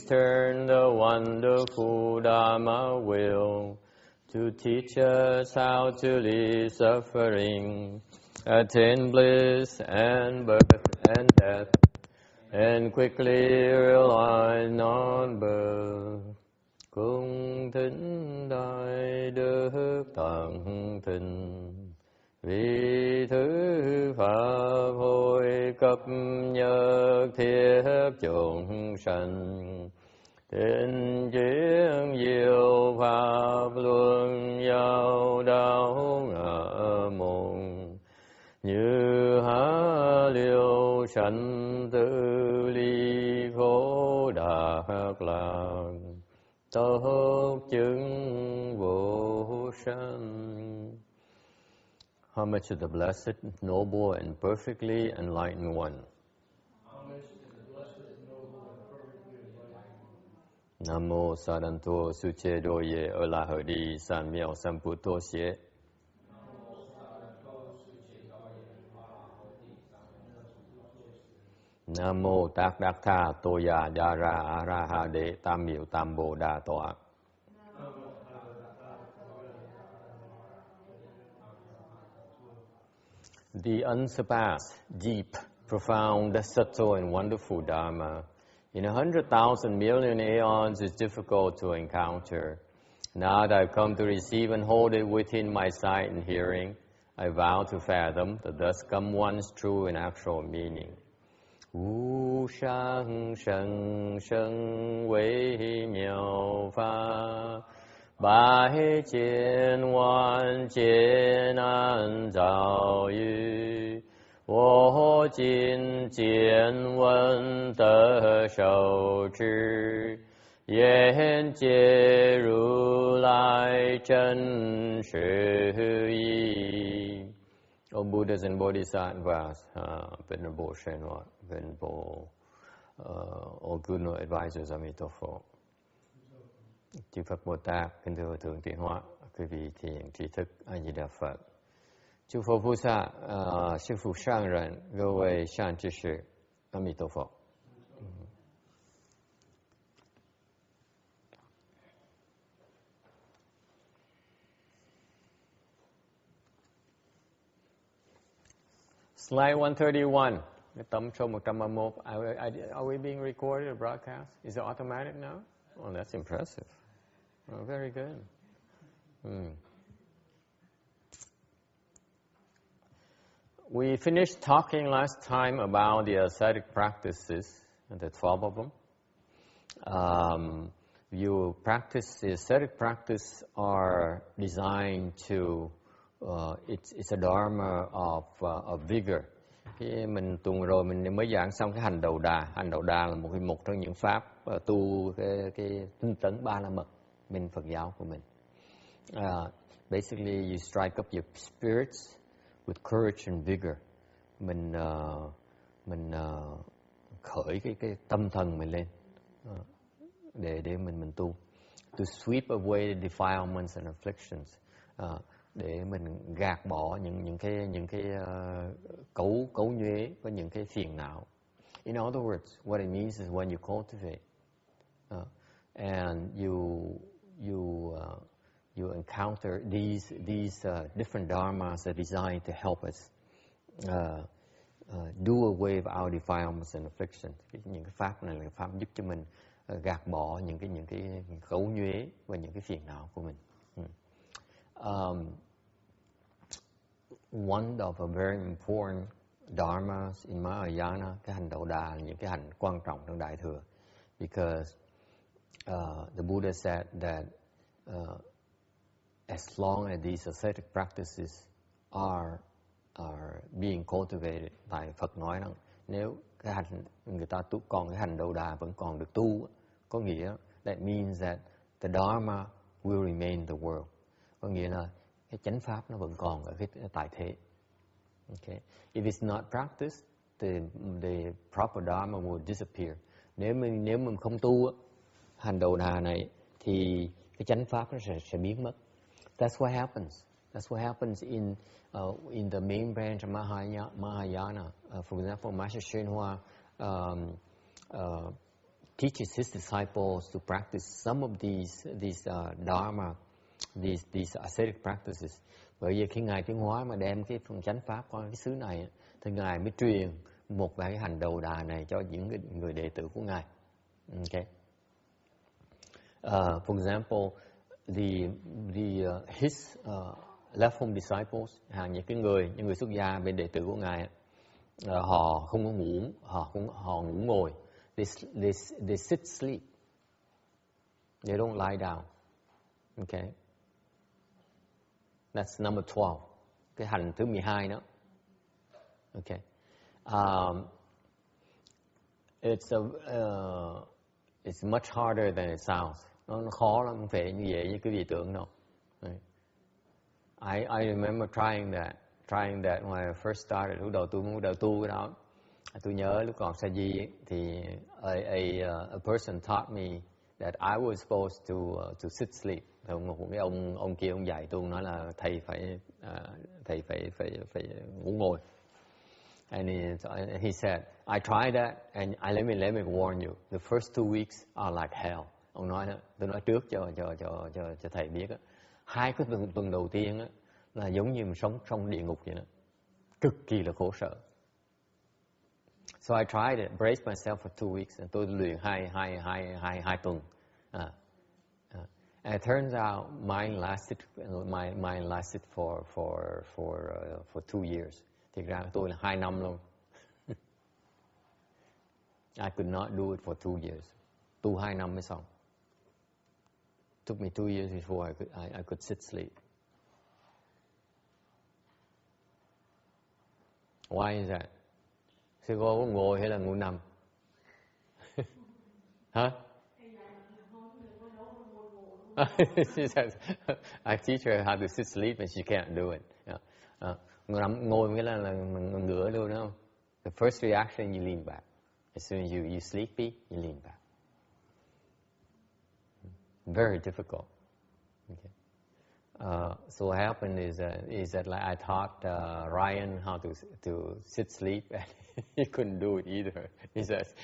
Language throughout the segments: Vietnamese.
turn the wonderful Dharma wheel to teach us how to leave suffering, attain bliss and birth and death, and quickly realize non-birth. Cung thính đại đức tận tình, vì thứ pháp hồi cấp nhất thiết chúng sanh, thiên chuyển diệu pháp luân giao đạo ngã môn, như há liêu sanh tự ly khổ đạt lạc, tốt chứng vô sanh. Homage to the blessed, noble, and perfectly enlightened one. Nam mô Sadanto Suche Doye Ola Hodi San Miao Samputo Xie. Nam mô Tát Đắc Tha Toya Dara Araha De Tam Miệu Tam Bồ Đà Tọa. The unsurpassed, deep, profound, subtle, and wonderful Dharma in 100,000 million aeons is difficult to encounter. Now that I've come to receive and hold it within my sight and hearing, I vow to fathom the thus come one's true and actual meaning. Wu shang sheng sheng wei miao fa, Bái chiến hoàn chiến an giáo yu, Wo jin jian wen de shou zhi, Yan jie ru lai zhen shi yi. O Buddhas and Bodhisattvas, Venerable Shenhua, Venerable, all good no advisors, Amitabha. Chư Phật Bồ Tát, kính thưa Thượng Tiến Hóa, quý vị thiện trí thức A Di Đà Phật. 诸佛菩萨，师父上人，各位善知识，阿弥陀佛。Slide 131. Cái tấm số 131. Are we being recorded or broadcast? Is it automatic now? Oh, that's impressive. Oh, very good. We finished talking last time about the ascetic practices, the 12 of them. You practice, the ascetic practice are designed to, it's a dharma of vigor. Khi mình tuần rồi mình mới giảng xong cái hành đầu đà. Hành đầu đà là một trong những pháp tu cái tinh tấn ba la mật bên Phật giáo của mình. Basically, you strike up your spirits with courage and vigor. Mình khởi cái tâm thần mình lên để mình tu. To sweep away the defilements and afflictions. Để mình gạt bỏ những cái cấu nhuế và những cái phiền não. In other words, what it means is when you cultivate and you encounter these different dharmas are designed to help us do away with our defilements and afflictions. Những cái pháp này là pháp giúp cho mình gạt bỏ những cái cấu nhuế và những cái phiền não của mình. One of a very important dharmas in Mahayana, cái hành đầu đà là những cái hành quan trọng trong Đại Thừa, because the Buddha said that as long as these ascetic practices are being cultivated, tại Phật nói rằng nếu cái hành người ta còn cái hành đầu đà vẫn còn được tu, có nghĩa that means that the dharma will remain the world, có nghĩa là cái chánh pháp nó vẫn còn ở cái tại thế. Okay. If it's not practiced, the proper dharma will disappear. Nếu mình không tu hành đầu đà này thì cái chánh pháp nó sẽ biến mất. That's what happens. That's what happens in the main branch of Mahayana. For example, Master Shenhua teaches his disciples to practice some of these dharma, these ascetic practices. Bởi vì khi Ngài tiến hóa mà đem cái phần chánh pháp qua cái xứ này, thì Ngài mới truyền một vài cái hành đầu đà này cho những người đệ tử của Ngài. Okay. For example, his left home disciples, những người xuất gia bên đệ tử của Ngài, họ không có ngủ, họ ngủ ngồi. They sit sleep. They don't lie down. Okay. That's number 12. Cái hành thứ 12 đó. Okay. It's much harder than it sounds. Nó khó lắm, không phải như vậy như cái vị tưởng đâu. I remember trying that when I first started. Lúc đầu tôi muốn đầu tu cái đó. Tôi nhớ lúc còn sa di thì a person taught me that I was supposed to sit sleep. Một cái ông kia ông dạy tôi nói là thầy phải ngủ ngồi. And he said, I tried that, and let me warn you. The first 2 weeks are like hell. Ông nói đó, tôi nói trước cho thầy biết đó. 2 cái tuần đầu tiên đó, là giống như mình sống trong địa ngục vậy đó, cực kỳ là khổ sở. So I tried it, braced myself for 2 weeks, and tôi luyện hai tuần. And it turns out mine lasted for 2 years. Thực ra tôi là 2 năm luôn. I could not do it for 2 years. Tu 2 năm mới xong. Took me 2 years before I could sit sleep. Why is that? Sư cô có ngồi hay là ngồi nằm? Hả? She says, I teach her how to sit sleep and she can't do it. Ngồi nghĩa là ngửa luôn, đúng không? The first reaction, you lean back. As soon as you sleepy, you lean back. Very difficult. Okay. So what happened is that like I taught Ryan how to sit sleep, and he couldn't do it either. He says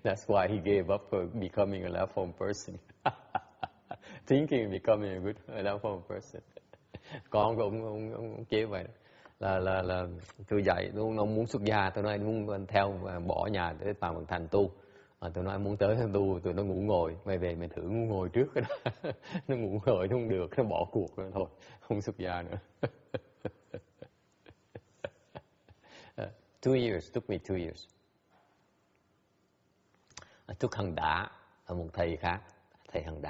that's why he gave up for becoming a left home person, thinking becoming a good left home person. Con của ông chế vậy là tôi dạy, ông muốn xuất gia, tôi nói muốn theo bỏ nhà để vào thành tu. Tôi nói muốn tới tu, tụi nó ngủ ngồi, mày về mày thử ngủ ngồi trước cái đó. Nó ngủ ngồi nó không được, nó bỏ cuộc rồi thôi, không xuất gia nữa. 2 years, took me 2 years. I took Hằng Đá, một thầy khác, thầy Hằng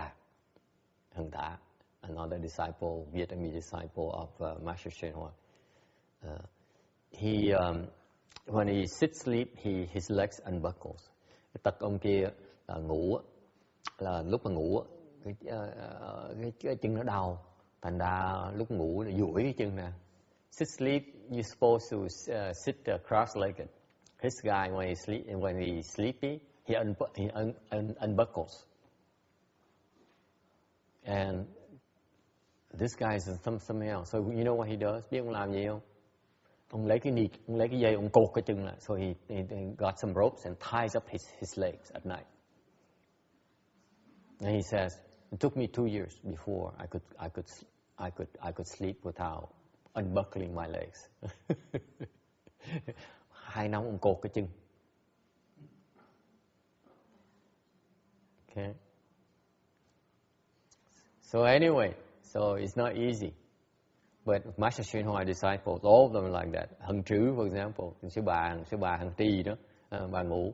Đá, another disciple, Vietnamese disciple of Master Shen Hoa. When he sits sleep, his legs unbuckles. Cái tật ông kia là ngủ, là lúc mà ngủ cái chân nó đau, thành ra lúc ngủ là duỗi cái chân ra. Sit sleep, you're supposed to sit cross-legged. This guy when he's sleepy, he unbuckles. And this guy is something else. So you know what he does? Biết ông làm gì không? Ông lấy cái dây, ông cột cái chân lại. So he got some ropes and ties up his legs at night. And he says, it took me 2 years before I could sleep without unbuckling my legs. 2 năm ông cột cái chân. Okay. So anyway, so it's not easy. But Master Shen Hoa disciples, all of them are like that. Hằng Trứ, for example, sư bà Hằng Trì đó, bà ngủ.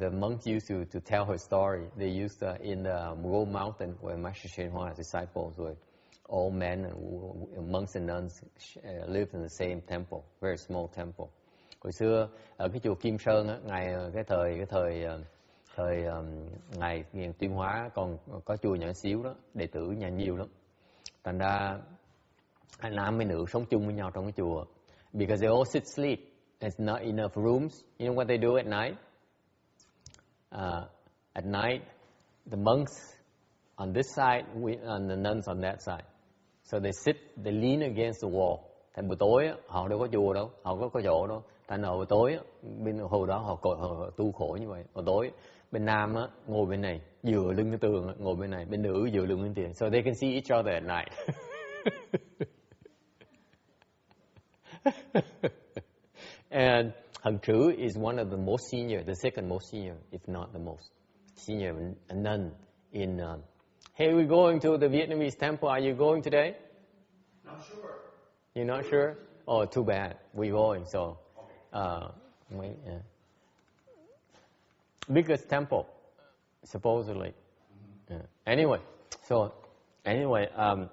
The monks used to tell her story. They used in the Gold Mountain where Master Shen Hoa's disciples were all men and monks and nuns lived in the same temple, very small temple. Hồi xưa ở cái chùa Kim Sơn á, cái thời ngày Tuyên Hóa còn có chùa nhỏ xíu đó, đệ tử nhà nhiều lắm. Thành ra hai nam với nữ sống chung với nhau trong cái chùa. Because they all sit sleep, there's not enough rooms. You know what they do at night? At night, the monks on this side and the nuns on that side. So they lean against the wall. Thành buổi tối họ đâu có chùa đâu, họ có chỗ đâu. Thành ở buổi tối bên hồi đó họ tu khổ như vậy. Buổi tối Bên nam á, ngồi bên này, dựa lưng cái tường, ngồi bên này, bên nữ dựa lưng bên tiền. So they can see each other at night. And Hằng Trứ is one of the most senior, the second most senior, if not the most senior nun in. Hey, we're going to the Vietnamese temple. Are you going today? Not sure. You're not sure? Oh, too bad. We're going. So, biggest temple, supposedly. Anyway, so Hằng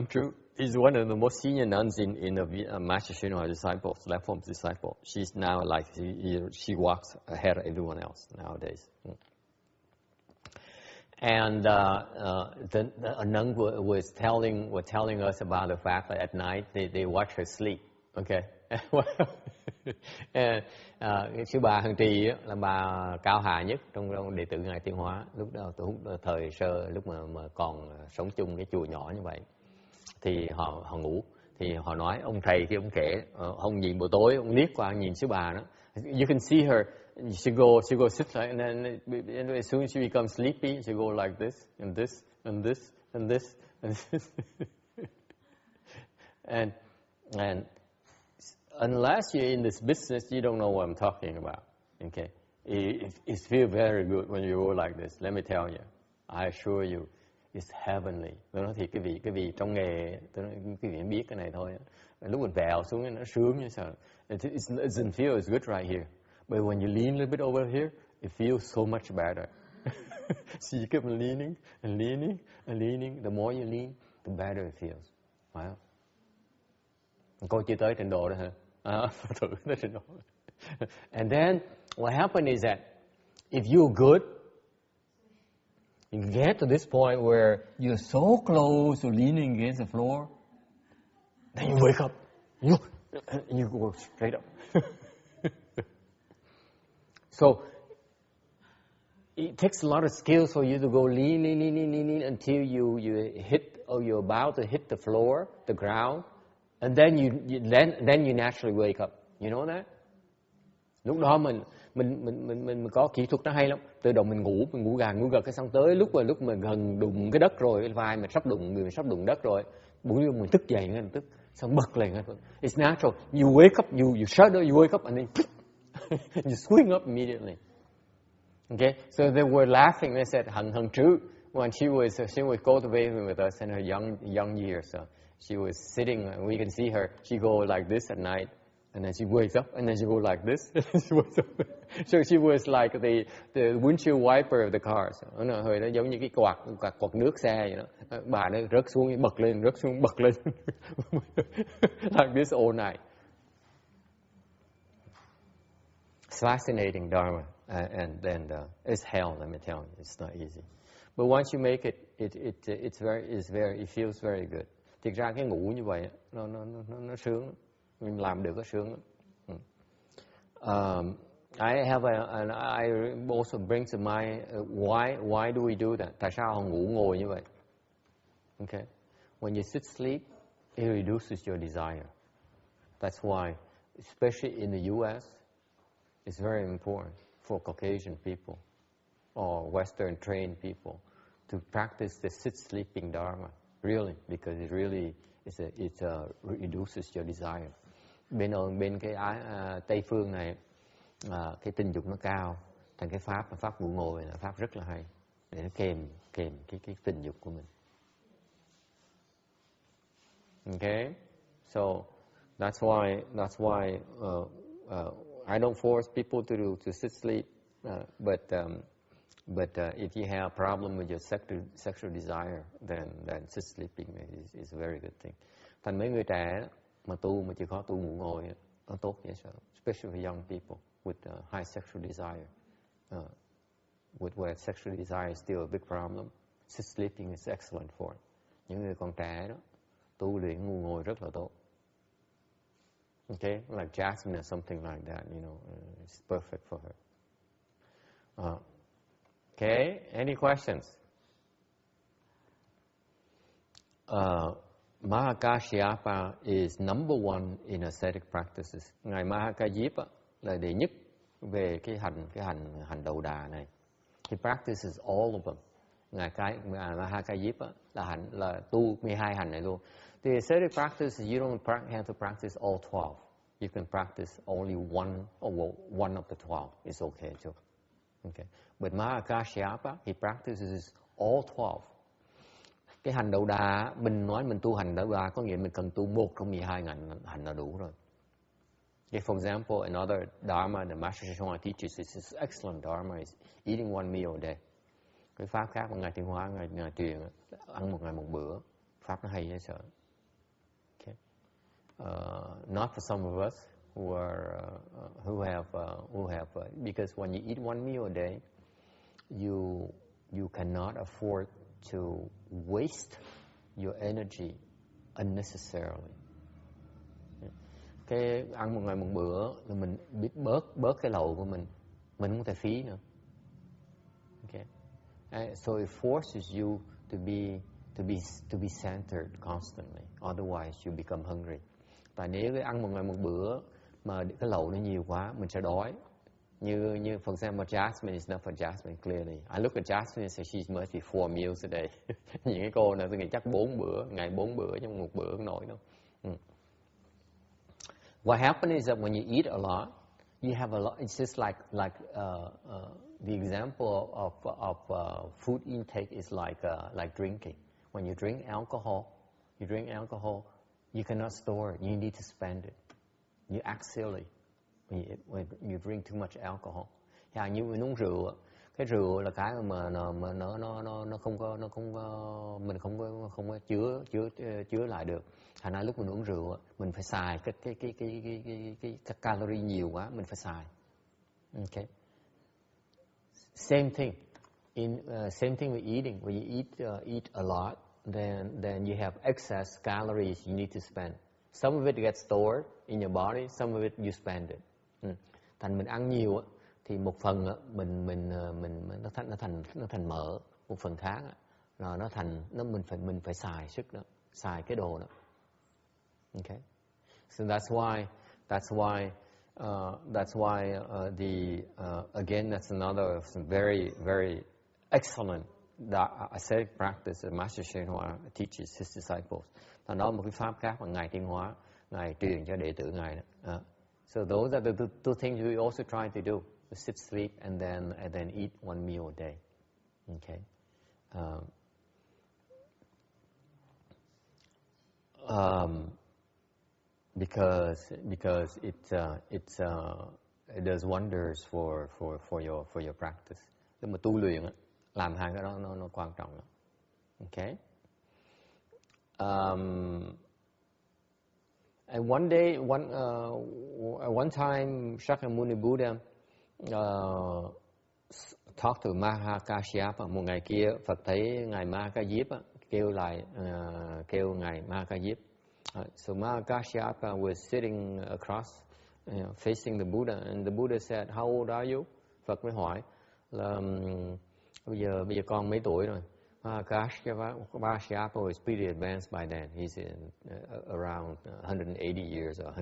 Trứ is one of the most senior nuns in the Master Shinua disciples, left form disciple. She's now like she walks ahead of everyone else nowadays. And a nun was telling us about the fact that at night they watch her sleep. Okay. And, sư bà Hằng Trì là bà cao hà nhất trong đệ tử ngài Tiên Hóa. Lúc đó thời sơ, lúc mà còn sống chung cái chùa nhỏ như vậy, thì họ ngủ, thì họ nói ông thầy khi ông kể, ông nhìn buổi tối ông liếc qua nhìn sư bà đó, you can see her, she go sit like, and then as soon as she becomes sleepy she go like this and this and this and this and this. and unless you're in this business, you don't know what I'm talking about. Okay, it feels very good when you go like this. Let me tell you, I assure you, it's heavenly. Tôi nói thiệt, cái vị trong nghề, tôi nói cái vị biết cái này thôi. Lúc mình vẹo xuống nó sướng như sao. It doesn't feel as good right here, but when you lean a little bit over here, it feels so much better. So you keep leaning and leaning and leaning. The more you lean, the better it feels. Wow. Cô chưa tới trình độ đó hả? Thử tới trình độ. And then what happened is that if you're good, you get to this point where you're so close to leaning against the floor, then you wake up, you go straight up. So it takes a lot of skills for you to go lean until you hit, or you're about to hit the floor, the ground, and then you naturally wake up. You know that? Lúc đó mình có kỹ thuật nó hay lắm. Tự động mình ngủ gật cái xong tới lúc mà gần đụng cái đất rồi, cái vai mình sắp đụng, người mình sắp đụng đất rồi, bỗng nhiên mình thức dậy ngay lập tức, xong bật lên ngay. It's natural. You wake up, you shudder, you wake up and then you swing up immediately. Okay, so they were laughing. They said Hằng Trứ, when she was cultivating with us in her young years, so she was sitting, and we can see her. She go like this at night. And then she wakes up, and then she goes like this. She wakes up. So she was like the windshield wiper of the car. So, nó hơi nó giống như cái quạt nước xe vậy đó. Bà nó rớt xuống, bật lên, rớt xuống, bật lên. Like this all night. It's fascinating Dharma, and it's hell. Let me tell you, it's not easy. But once you make it, it feels very good. Thực ra cái ngủ như vậy, nó sướng. Mình làm được có sướng lắm. I also bring to mind why do we do that? Tại sao họ ngồi như vậy? Okay, when you sit sleep, it reduces your desire. That's why, especially in the U.S., it's very important for Caucasian people or Western trained people to practice the sit-sleeping Dharma. Really, because it really reduces your desire. Bên cái Tây phương này, cái tình dục nó cao, thành cái pháp ngủ ngồi là pháp rất là hay để nó kèm cái tình dục của mình. Okay, so that's why I don't force people to sit sleep, but if you have a problem with your sexual desire, then sit sleeping is a very good thing. Thành mấy người trẻ mà chịu khó tu ngủ ngồi nó tốt vậy sao? Especially for young people with high sexual desire, where sexual desire is still a big problem. Sit sleeping is excellent for it. Những người còn trẻ đó, tu luyện ngủ ngồi rất là tốt. Okay, like Jasmine or something like that, it's perfect for her. Okay, any questions? Mahakasyapa is number one in ascetic practices. Ngài Mahakajip là đệ nhất về cái hành đầu đà này. He practices all of them. Ngài Mahakayip là tu 12 hành này luôn. The ascetic practice, you don't have to practice all 12. You can practice only one of the 12. It's okay too. Okay. But Mahakashyapa, he practices all 12. Cái hành đầu đà, mình nói mình tu hành đầu đà có nghĩa mình cần tu một trong 12 hành là đủ rồi. Okay, for example, another dharma the Master Shanghai teaches is this excellent dharma is eating one meal a day. Cái pháp khác mà Ngài Tiến Hóa, Ngài truyền ăn một ngày một bữa. Pháp nó hay dễ sợ. Okay. Not for some of us who have because when you eat one meal a day, you cannot afford to waste your energy unnecessarily. Cái ăn một ngày một bữa là mình biết bớt cái lầu của mình không thể phí nữa. Okay. So it forces you to be centered constantly, otherwise you become hungry. Tại nếu cái ăn một ngày một bữa mà cái lầu nó nhiều quá, mình sẽ đói. Như for example, Jasmine is not for Jasmine clearly. I look at Jasmine and say she must be 4 meals a day. Những cái cô này tôi nghĩ chắc 4 bữa, ngày 4 bữa chứ một bữa không nổi đâu. What happens is that when you eat a lot, you have a lot. It's just like the example of food intake is like drinking. When you drink alcohol, you cannot store it. You need to spend it. You act silly when you drink too much alcohol. Như mình uống rượu, cái rượu là cái mà nó không có mình không có chứa lại được. Thành ra lúc mình uống rượu mình phải xài cái calorie nhiều quá, mình phải xài. Okay. Same thing with eating. When you eat a lot, then you have excess calories you need to spend. Some of it gets stored in your body, some of it you spend it. Thành mình ăn nhiều thì một phần nó thành mỡ, một phần khác là mình phải xài sức đó, xài cái đồ đó. Okay, so that's why again that's another very very excellent ascetic practice that Master Shen Hua teaches his disciples. Và đó là một cái pháp khác mà Ngài Tiến Hóa Ngài truyền cho đệ tử Ngài đó. So those are the two things we also try to do: sit, sleep, and then eat one meal a day. Okay. Because it does wonders for your practice. Lúc mà tu luyện làm hai cái đó nó quan trọng lắm. Okay. And one time Shakyamuni Buddha talked to Mahakashyapa. Một ngày kia Phật thấy ngài Mahakayip kêu ngài Mahakayip. So Mahakashyapa was sitting across, facing the Buddha, and the Buddha said, "How old are you?" Phật mới hỏi là bây giờ con mấy tuổi rồi? Mahakashyapa was pretty advanced by then. He's in around 180 years or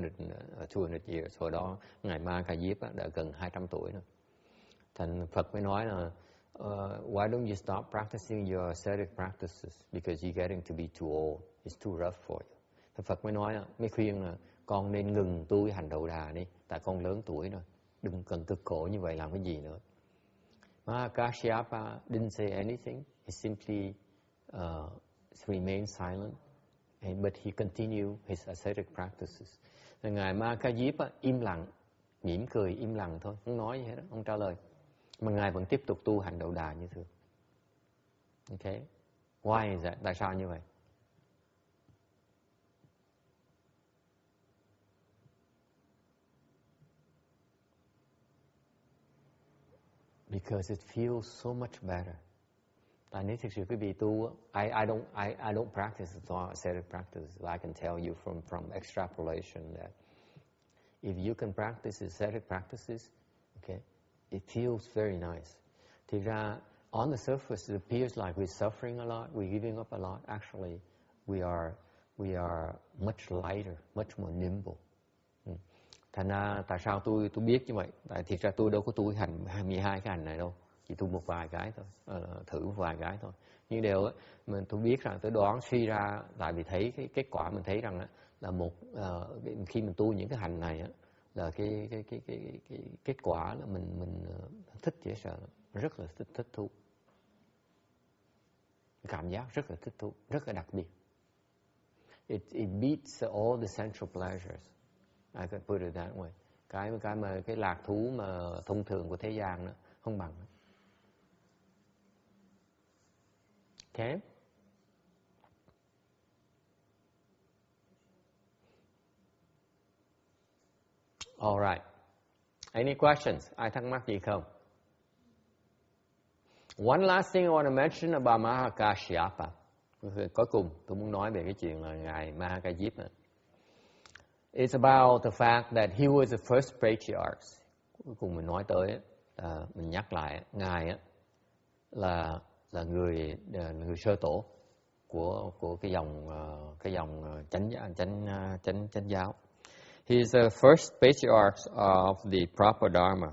200 years. Hồi đó ngài Mahakayip đã gần 200 tuổi rồi. Thành Phật mới nói là why don't you stop practicing your ascetic practices because you're getting to be too old. It's too rough for you. Thì Phật mới khuyên là con nên ngừng tu hành đầu đà đi, tại con lớn tuổi rồi, đừng cần cực khổ như vậy làm cái gì nữa. Mahakashyapa didn't say anything. He simply remained silent, but he continued his ascetic practices. Rồi ngài Mahakayip im lặng, mỉm cười im lặng thôi, không nói gì hết, không trả lời. Mà ngài vẫn tiếp tục tu hành đầu đà như thường. Okay, why is that? Tại sao như vậy? Because it feels so much better. Tại nếu thực sự quý vị tu, I don't practice ascetic practices. I can tell you from extrapolation that if you can practice ascetic practices, okay, it feels very nice. Thì ra, on the surface, it appears like we're suffering a lot, we're giving up a lot. Actually, we are much lighter, much more nimble. Thành ra tại sao tôi biết như vậy? Tại thiệt ra tôi đâu có tu hành 22 cái hành này đâu, chỉ tu một vài cái thôi, thử một vài cái thôi. Nhưng điều mình tôi biết rằng tôi đoán suy ra, tại vì thấy cái kết quả mình thấy rằng là khi mình tu những cái hành này là cái kết quả là mình thích dễ sợ, rất là thích thú, cảm giác rất là thích thú, rất là đặc biệt. It beats all the sensual pleasures. I could put it that way. Cái lạc thú mà thông thường của thế gian đó không bằng. Okay. All right. Any questions? Ai thắc mắc gì không? One last thing I want to mention about Mahakasyapa. Cuối cùng tôi muốn nói về cái chuyện là ngài Mahakasyapa. It's about the fact that he was the first patriarch. Cuối cùng mình nói tới, mình nhắc lại, ngài là người sơ tổ của cái dòng chánh giáo. He is the first patriarch of the proper Dharma.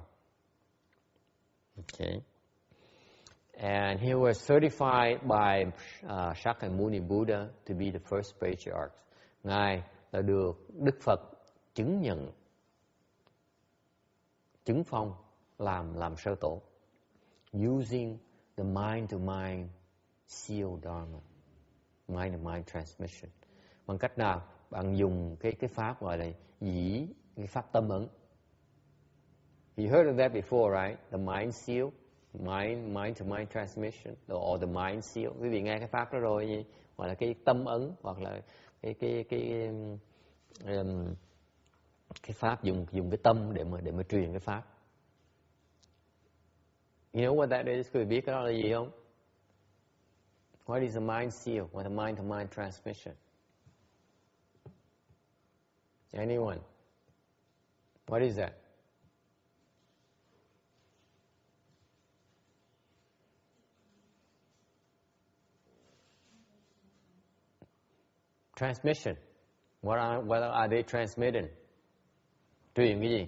Okay. And he was certified by Shakyamuni Buddha to be the first patriarch. Ngài là được Đức Phật chứng nhận, chứng phong làm sơ tổ, using the mind-to-mind seal Dharma, mind-to-mind transmission. Bằng cách nào? Bạn dùng cái pháp gọi là cái pháp tâm ấn. You heard of that before, right? The mind seal, mind-to-mind transmission, or the mind seal. Quý vị nghe cái pháp đó rồi gì? Hoặc là cái tâm ấn, hoặc là cái pháp dùng cái tâm để mà truyền cái pháp. You know what that is? Quý vị biết cái đó là gì không? What is a mind seal? What a mind-to-mind transmission? Anyone? What is that? Transmission. What are they transmitting? Truyền cái gì?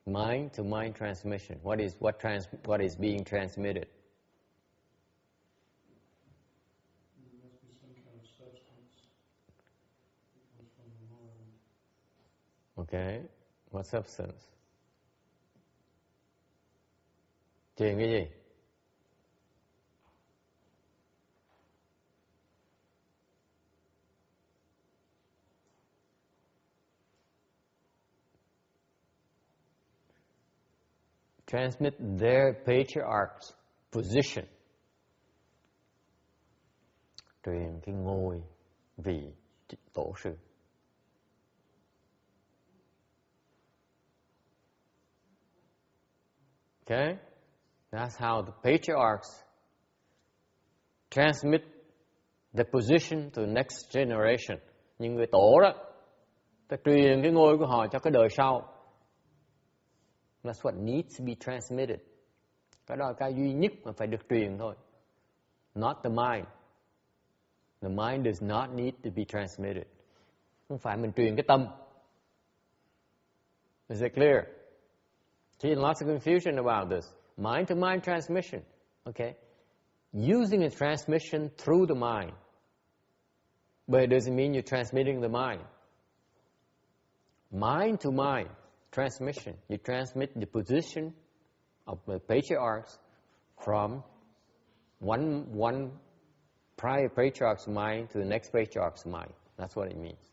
Mind to mind transmission. What is being transmitted? There must be some kind of substance that comes from the mind. Okay. What substance? Truyền cái gì? Transmit their patriarch's position. Truyền cái ngôi vị tổ sư. Okay? That's how the patriarchs transmit the position to the next generation. Những người tổ đó, ta truyền cái ngôi của họ cho cái đời sau. That's what needs to be transmitted. Cái đó là cái duy nhất mà phải được truyền thôi. Not the mind. The mind does not need to be transmitted. Không phải mình truyền cái tâm. Is it clear? See, lots of confusion about this. Mind-to-mind transmission. Okay? Using a transmission through the mind. But it doesn't mean you're transmitting the mind. Mind-to-mind transmission. You transmit the position of the patriarchs from one prior patriarch's mind to the next patriarch's mind. That's what it means.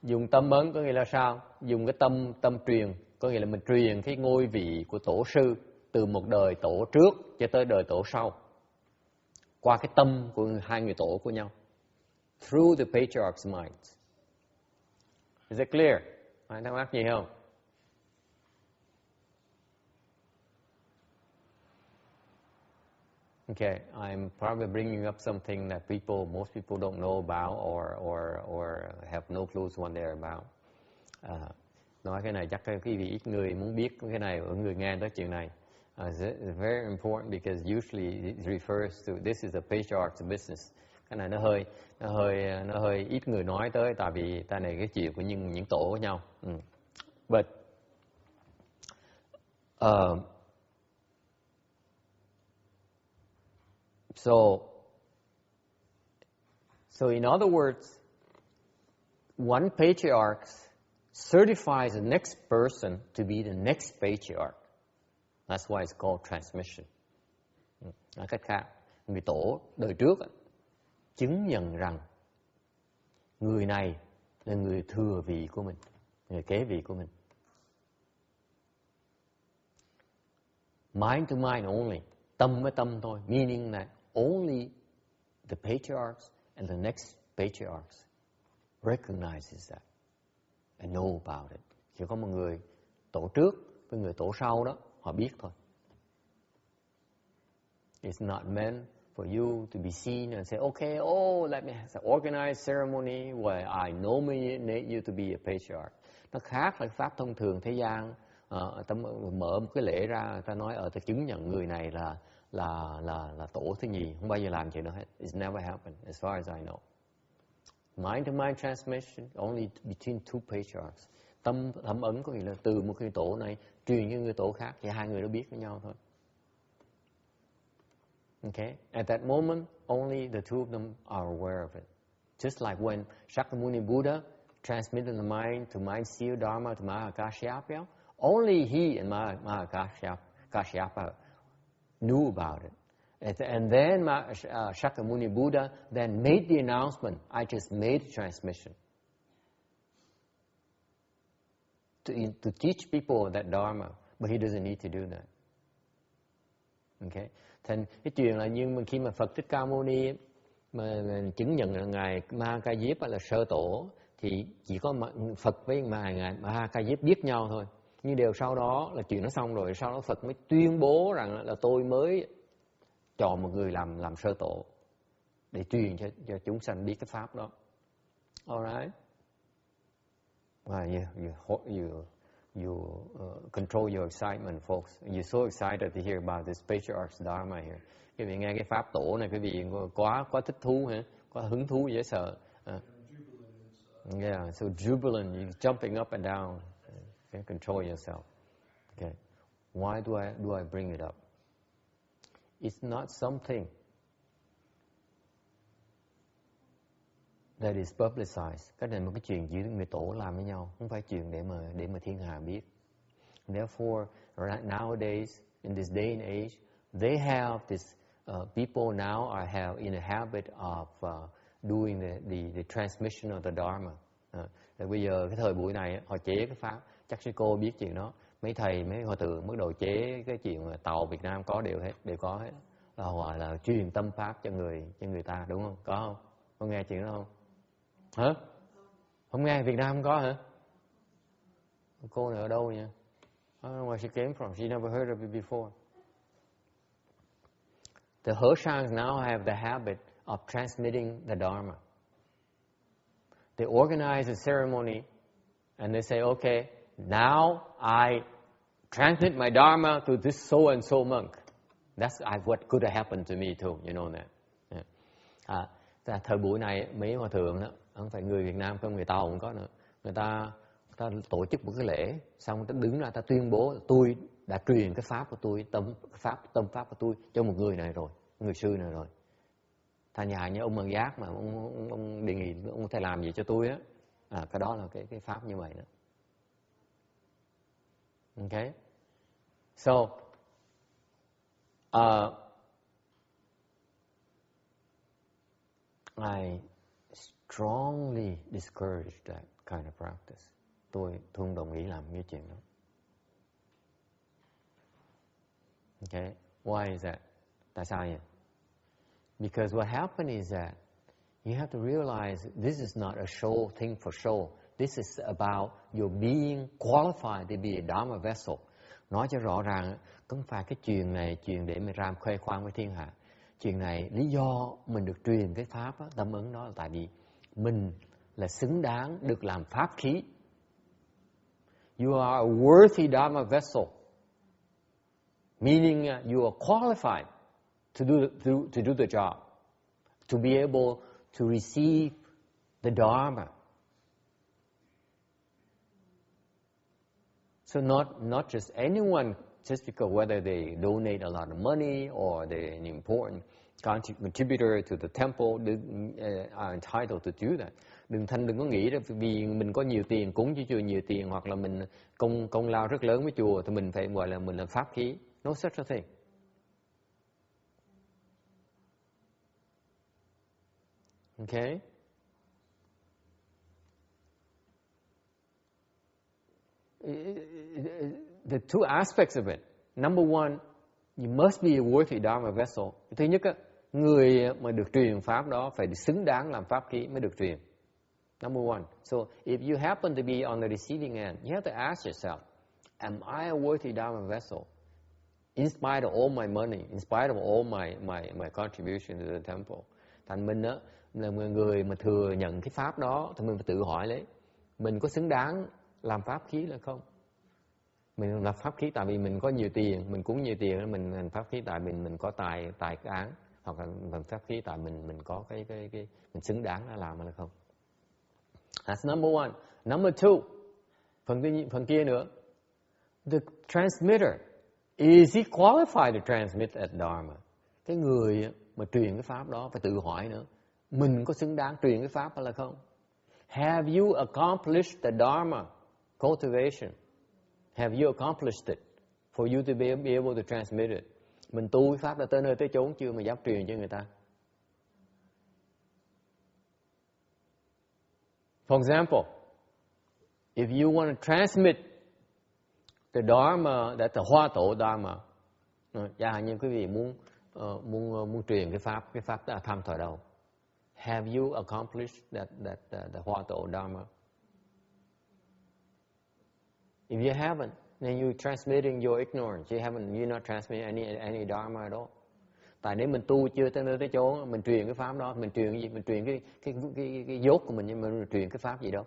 Dùng tâm ấn có nghĩa là sao? Dùng cái tâm truyền, có nghĩa là mình truyền cái ngôi vị của tổ sư từ một đời tổ trước cho tới đời tổ sau, qua cái tâm của hai người tổ của nhau, through the patriarch's minds. Is it clear? Ai thắc mắc gì không? Okay, I'm probably bringing up something that most people don't know about or have no clues what they're about. Nói cái này chắc quý vị ít người muốn biết cái này, người nghe tới chuyện này. It's very important because usually it refers to this is a patriarch's business. Cái này nó hơi ít người nói tới, tại vì cái này cái chuyện của những tổ của nhau. But so in other words, one patriarch certifies the next person to be the next patriarch. That's why it's called transmission. Nói cách khác, người tổ đời trước chứng nhận rằng người này là người thừa vị của mình, người kế vị của mình. Mind to mind only, tâm với tâm thôi, meaning that only the patriarchs and the next patriarchs recognizes that and know about it. Chỉ có một người tổ trước với người tổ sau đó, họ biết thôi. It's not meant for you to be seen and say, okay, let me organize ceremony where I nominate you to be a patriarch. Nó khác là pháp thông thường thế gian. Ta mở một cái lễ ra, ta nói ta chứng nhận người này là tổ thứ nhì, không bao giờ làm chuyện đó hết. It's never happened as far as I know. Mind to mind transmission only between two patriarchs. Tâm ấn có nghĩa là từ một cái tổ này truyền cho người tổ khác, thì hai người đó biết với nhau thôi. Okay? At that moment, only the two of them are aware of it. Just like when Shakyamuni Buddha transmitted the mind to mind seer Dharma to Mahakasyapa, only he and Mahakasyapa knew about it. And then Shakyamuni Buddha then made the announcement, I just made the transmission. To teach people that Dharma, but he doesn't need to do that. Okay? Thành cái chuyện là nhưng khi mà Phật Thích Ca Mâu Ni mà chứng nhận là ngài Mahakayip là sơ tổ, thì chỉ có Phật với ngài Mahakayip biết nhau thôi. Nhưng điều sau đó là chuyện nó xong rồi, sau đó Phật mới tuyên bố rằng là tôi mới chọn một người làm sơ tổ để truyền cho chúng sanh biết cái pháp đó. Alright. You control your excitement, folks. You're so excited to hear about this patriarch's Dharma here. Quý vị nghe cái pháp tổ này, quý vị quá thích thú hả? Quá hứng thú dễ sợ. Yeah, so jubilant, you're jumping up and down. Okay, control yourself. Okay, why do I bring it up? It's not something that is publicized. Cái này là một cái chuyện giữa người tổ làm với nhau, không phải chuyện để mà thiên hạ biết. Therefore, right nowadays, in this day and age, they have this. People now have in a habit of doing the transmission of the Dharma. Bây giờ cái thời buổi này họ chế cái pháp, chắc sư cô biết chuyện đó. Mấy thầy, mấy hòa thượng bắt đầu chế cái chuyện mà tàu Việt Nam có đều có hết. Là gọi là truyền tâm pháp cho người ta, đúng không? Có không? Có nghe chuyện đó không? Hả? Không nghe, Việt Nam không có hả? Cô này ở đâu nha? I don't know where she came from. She never heard of it before. The Hoshangs now have the habit of transmitting the Dharma. They organize a ceremony and they say, okay, now I transmit my Dharma to this so and so monk. That's what could have happened to me too, you know that. Yeah. Thời buổi này mấy hòa thượng đó, không phải người Việt Nam không, người Tàu cũng có nữa. Người ta tổ chức một cái lễ, xong ta đứng ra ta tuyên bố tôi đã truyền cái pháp của tôi, tâm pháp của tôi cho một người này rồi, người sư này rồi. Thành nhà như ông Mân Giác mà ông đề nghị ông có thể làm gì cho tôi á, cái đó là cái pháp như vậy đó. Okay, so I strongly discourage that kind of practice. Tôi không đồng ý làm cái chuyện đó. Okay, why is that? Tại sao vậy? Because what happened is that you have to realize this is not a show thing for show. This is about your being qualified to be a Dharma vessel. Nói cho rõ ràng, không phải cái chuyện này chuyện để mình làm khoe khoang với thiên hạ. Chuyện này lý do mình được truyền cái pháp đó, tâm ấn đó là tại vì mình là xứng đáng được làm pháp khí. You are a worthy Dharma vessel. meaning you are qualified to do the job, to be able to receive the Dharma. So not just anyone, just because whether they donate a lot of money or they're an important contributor to the temple, are entitled to do that. Đừng có nghĩ là vì mình có nhiều tiền, cúng cho chùa nhiều tiền, hoặc là mình công lao rất lớn với chùa thì mình phải gọi là mình là pháp khí. No such a thing. Okay? The two aspects of it. Number one, you must be a worthy Dharma vessel. Thứ nhất, người mà được truyền pháp đó phải xứng đáng làm pháp khí mới được truyền. Number one. So if you happen to be on the receiving end, you have to ask yourself, am I a worthy Dharma vessel? In spite of all my money, in spite of all my contribution to the temple. Thành mình á, là người mà thừa nhận cái pháp đó, thì mình phải tự hỏi lấy, mình có xứng đáng làm pháp khí là không? Mình làm pháp khí tại vì mình có nhiều tiền, mình cúng nhiều tiền, mình làm pháp khí tại mình có tài án, hoặc là làm pháp khí tại mình có cái mình xứng đáng đã làm hay là không? That's number one. Number two, phần kia nữa, the transmitter, is he qualified to transmit that Dharma? Cái người mà truyền cái pháp đó phải tự hỏi nữa, mình có xứng đáng truyền cái pháp hay là không? Have you accomplished the Dharma cultivation? Have you accomplished it for you to be able to transmit it? Mình tu cái pháp đã tới nơi tới chốn chưa mà dám truyền cho người ta? For example, if you want to transmit the Dharma, that's the Hoa Tổ Dharma. Chẳng hạn như quý vị muốn truyền cái pháp đã tham thọ đầu. Have you accomplished the Hoa Tổ Dharma? If you haven't, then you're transmitting your ignorance. You're not transmitting any Dharma at all. Tại nếu mình tu chưa tới nơi tới chỗ, mình truyền cái pháp đó, mình truyền cái gì? Mình truyền cái dốt của mình, nhưng mà mình truyền cái pháp gì đâu.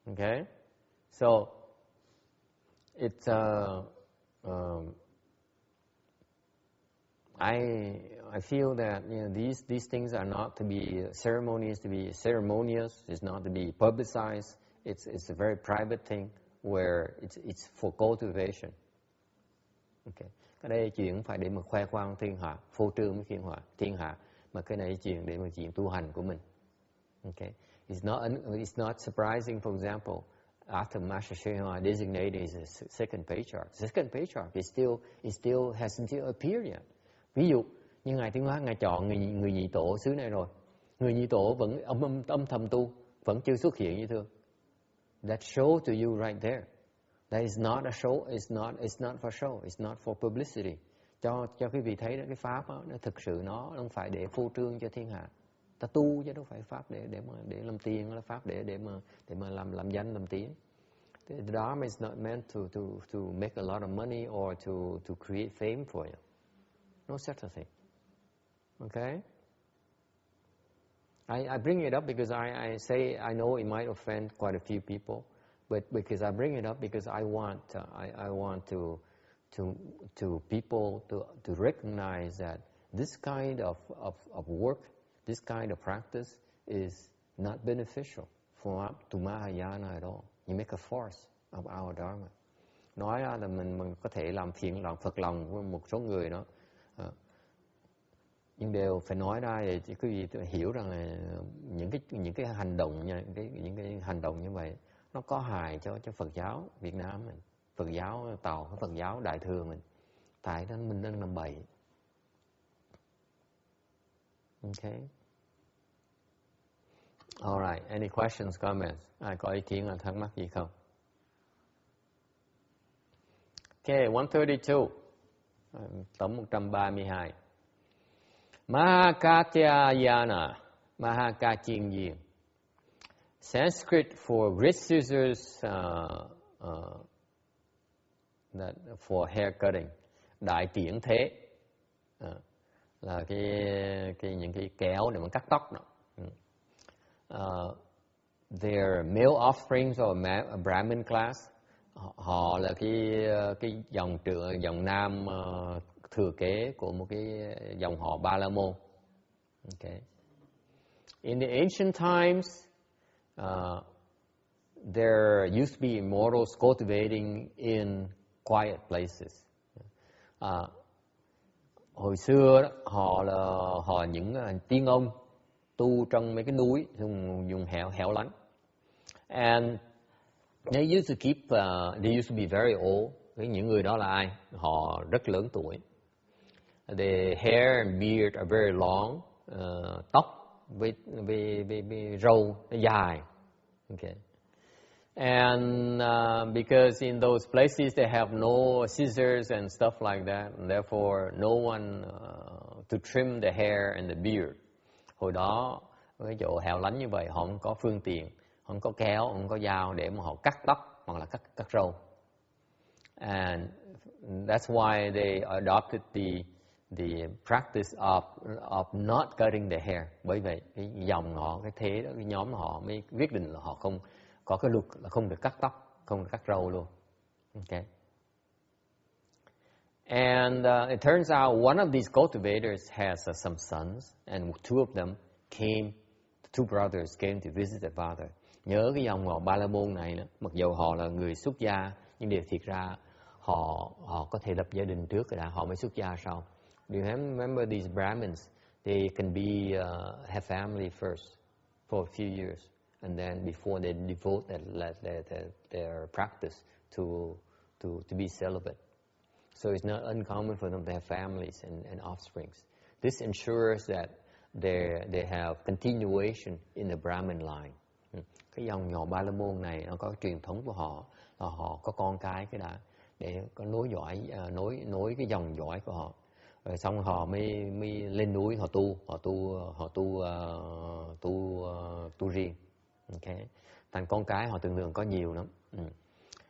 Okay, so it's I feel that these things are not to be ceremonies, to be ceremonious. It's not to be publicized. It's a very private thing where it's for cultivation. Okay, cái đây chuyện phải để mà khoe khoang thiên hạ, phô trương với thiên hạ, mà cái này chuyện để mà chuyện tu hành của mình. Okay, it's not surprising. For example, after Master Srihara designated as a second patriarch, it still hasn't appeared yet. Ví dụ như ngài Tiến Hóa, ngài chọn người nhị tổ xứ này rồi, người nhị tổ vẫn âm thầm tu, vẫn chưa xuất hiện như thường. That show to you right there. That is not a show. It's not for show. It's not for publicity. Cho quý vị thấy đó, cái pháp đó, nó thực sự nó không phải để phô trương cho thiên hạ. Ta tu chứ đâu phải pháp để làm tiền, là pháp để mà làm danh làm tiếng. The Dharma is not meant to make a lot of money or to create fame for you. No such a thing. Okay? I bring it up because I say I know it might offend quite a few people, but because I bring it up because I want to people to recognize that this kind of work, this kind of practice is not beneficial to Mahayana at all. You make a force of our Dharma. Nói ra là mình có thể làm phiền lòng Phật lòng của một số người đó, nhưng đều phải nói ra để quý vị hiểu rằng là những cái hành động nha, những cái hành động như vậy nó có hại cho Phật giáo Việt Nam mình, Phật giáo Tàu, Phật giáo Đại thừa mình. Tại đó mình đang làm bậy. Okay. All right. Any questions, comments? Ai có ý kiến, thắc mắc gì không? Okay, 132. Tổng 132. Mahakatyayana, Mahakatyingyi. Sanskrit for great scissors for hair cutting. Đại tiễn thế. Là những cái kéo để mà cắt tóc đó. their male offsprings or a Brahmin class. Họ là cái dòng nam thừa kế của một cái dòng họ Ba La Môn. Okay. In the ancient times, there used to be immortals cultivating in quiet places. Hồi xưa đó, họ những tiên ông tu trong mấy cái núi dùng hẻo lánh. And they used to keep, they used to be very old. Những người đó là ai? Họ rất lớn tuổi. The hair and beard are very long. Tóc với râu nó dài. Okay. And because in those places they have no scissors and stuff like that, and therefore no one to trim the hair and the beard. Hồi đó cái chỗ hẻo lánh như vậy, họ không có phương tiện, không có kéo, không có dao để mà họ cắt tóc hoặc là cắt râu. And that's why they adopted the practice of not cutting the hair. Bởi vậy cái dòng họ, cái thế đó, cái nhóm họ mới quyết định là họ không có cái luật là không được cắt tóc, không được cắt râu luôn. Okay. And it turns out one of these cultivators has some sons, and two of them two brothers came to visit their father. Nhớ cái dòng họ Ba La Môn này đó, mặc dù họ là người xuất gia, nhưng điều thiệt ra họ có thể lập gia đình trước rồi đã, họ mới xuất gia sau. Do you remember these Brahmins? They can have family first for a few years, and then before they devote their practice to be celibate. So it's not uncommon for them to have families and offsprings. This ensures that they have continuation in the Brahmin line. Cái dòng nhỏ Ba La Môn này nó có truyền thống của họ, họ có con cái cái đã để có nối cái dòng dõi của họ. Rồi xong họ mới lên núi họ tu riêng. Okay. Thành con cái họ thường có nhiều lắm.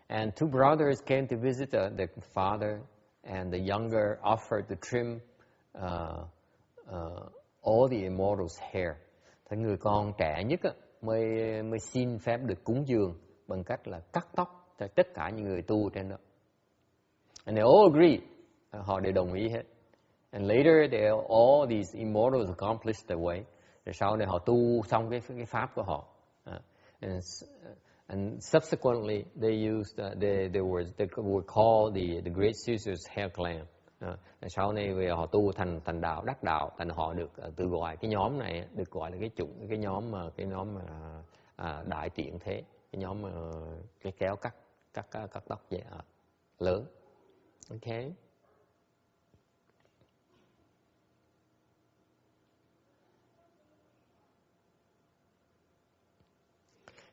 And two brothers came to visit the father, and the younger offered to trim all the immortals' hair. Thế người con trẻ nhất mới xin phép được cúng dường bằng cách là cắt tóc cho tất cả những người tu trên đó. And they all agreed. Họ đều đồng ý hết. And later all these immortals accomplished their way. Rồi sau này họ tu xong cái pháp của họ. And subsequently they were called the Great Caesar's Hair Clan. Sau này về họ tu thành đạo, đắc đạo, thành họ được tự gọi cái nhóm này được gọi là cái nhóm đại tiện thế, cái nhóm cái kéo cắt tóc vậy lớn. Okay.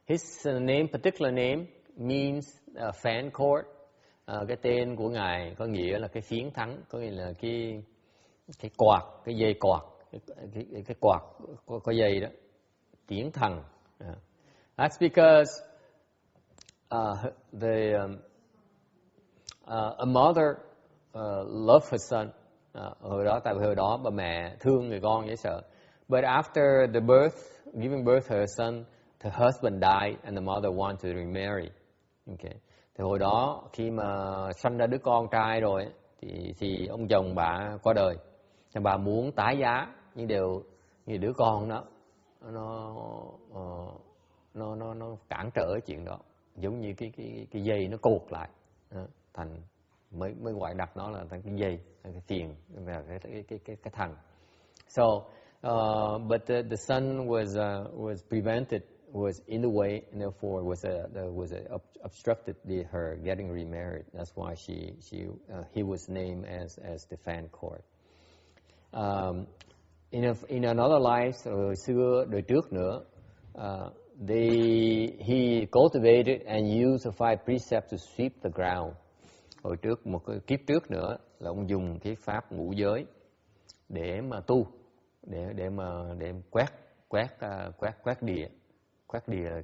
His particular name means fan court. Cái tên của ngài có nghĩa là cái phiến thắng, có nghĩa là cái quạt, cái dây quạt, cái quạt có dây đó, tiến thần. That's because a mother loved her son. Tại hồi đó bà mẹ thương người con dễ sợ. But after giving birth to her son, her husband died and the mother wanted to remarry. Okay. Thì hồi đó khi mà sanh ra đứa con trai rồi thì ông chồng bà qua đời, thì bà muốn tái giá, nhưng như đứa con đó nó cản trở cái chuyện đó, giống như cái dây nó cột lại, thành mới gọi đặt nó là thành cái dây, cái phiền và cái thần. So but the son was prevented, was in the way, and therefore obstructed her getting remarried. That's why he was named as the fan court. In another life, hồi xưa đời trước nữa, he cultivated and used the 5 precepts to sweep the ground. Hồi trước một cái kiếp trước nữa là ông dùng cái pháp ngũ giới để mà tu, để quét địa,